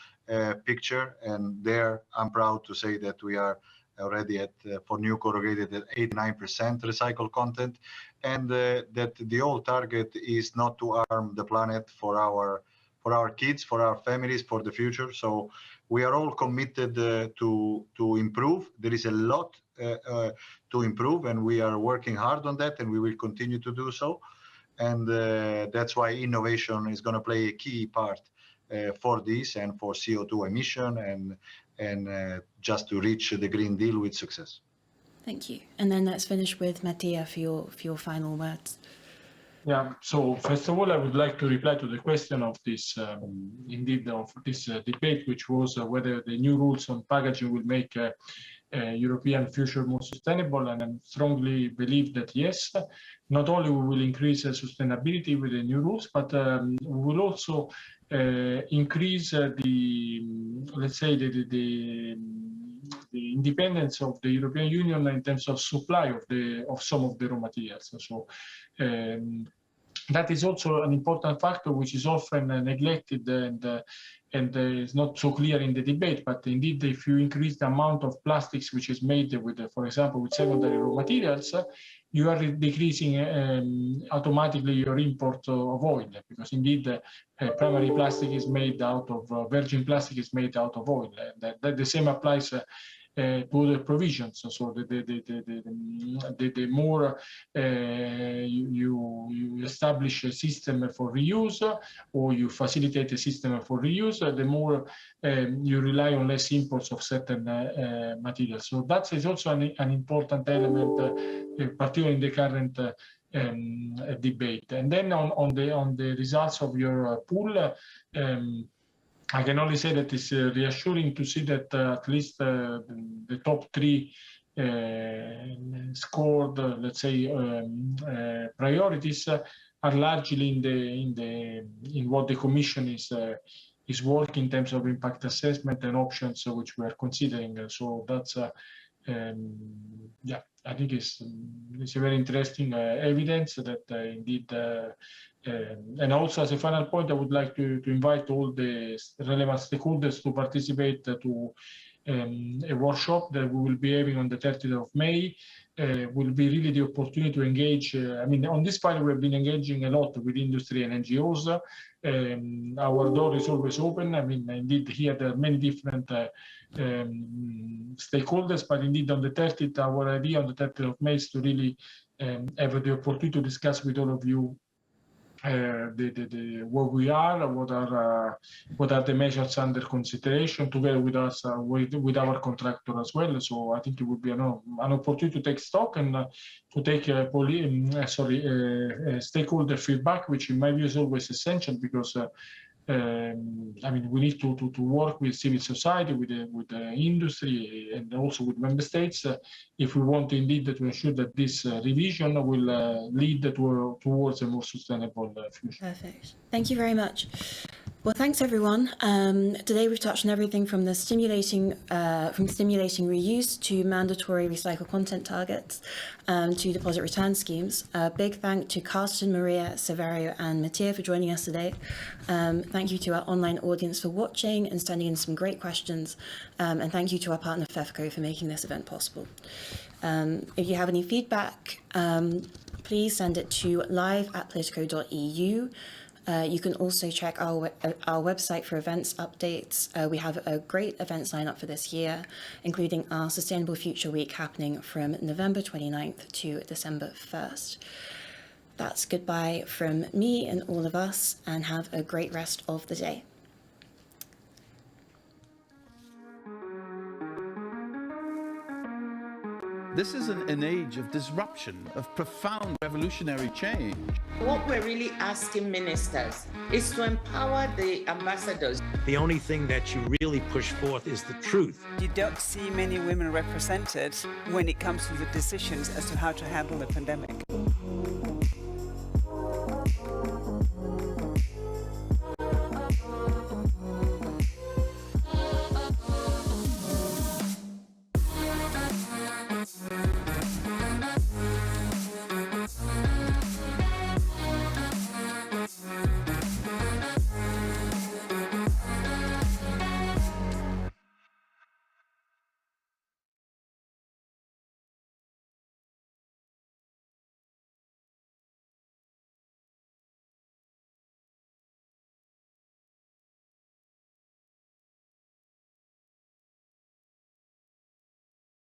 picture. And there, I'm proud to say that we are already at, for new corrugated, at 89% recycled content, and that the whole target is not to harm the planet for our kids, for our families, for the future. So we are all committed to improve. There is a lot to improve, and we are working hard on that, and we will continue to do so. And that's why innovation is going to play a key part for this and for CO2 emission and just to reach the Green Deal with success. Thank you. And then let's finish with Mattia for your final words. Yeah, so first of all, I would like to reply to the question of this, debate, which was whether the new rules on packaging will make European future more sustainable, and I strongly believe that yes, not only we will increase sustainability with the new rules, but we will also increase the independence of the European Union in terms of supply of some of the raw materials. So that is also an important factor which is often neglected and is not so clear in the debate. But indeed, if you increase the amount of plastics which is made with, for example, with secondary raw materials, you are decreasing automatically your import of oil, because indeed primary plastic is made out of virgin plastic is made out of oil. The same applies to other provisions. So the more you establish a system for reuse, or you facilitate a system for reuse, the more you rely on less imports of certain materials. So that is also an important element, particularly in the current debate. And then on the results of your poll, I can only say that it's reassuring to see that at least the top three scored, let's say, priorities are largely in what the Commission is working in terms of impact assessment and options which we are considering. So that's yeah, I think it's a very interesting evidence that indeed. And also, as a final point, I would like to invite all the relevant stakeholders to participate to a workshop that we will be having on the 30th of May. Will be really the opportunity to engage. I mean, on this file, we have been engaging a lot with industry and NGOs. Our door is always open. I mean, indeed, here there are many different stakeholders, but indeed on the 30th, our idea on the 30th of May is to really have the opportunity to discuss with all of you where we are, what are the measures under consideration, together with us, with our contractor as well. So I think it would be an opportunity to take stock and to take stakeholder feedback, which in my view is always essential, because I mean, we need to work with civil society, with the industry, and also with member states, if we want indeed to ensure that this revision will lead towards a more sustainable future. Perfect. Thank you very much. Well, thanks everyone. Today we've touched on everything from the stimulating reuse to mandatory recycled content targets to deposit return schemes. Big thank to Karsten, Maria, Saverio and Mattia for joining us today. Thank you to our online audience for watching and sending in some great questions. And thank you to our partner FEFCO for making this event possible. If you have any feedback, please send it to live@politico.eu. You can also check our website for events updates. We have a great events lineup for this year, including our Sustainable Future Week happening from November 29th to December 1st. That's goodbye from me and all of us, and have a great rest of the day. This is an age of disruption, of profound revolutionary change. What we're really asking ministers is to empower the ambassadors. The only thing that you really push forth is the truth. You don't see many women represented when it comes to the decisions as to how to handle the pandemic.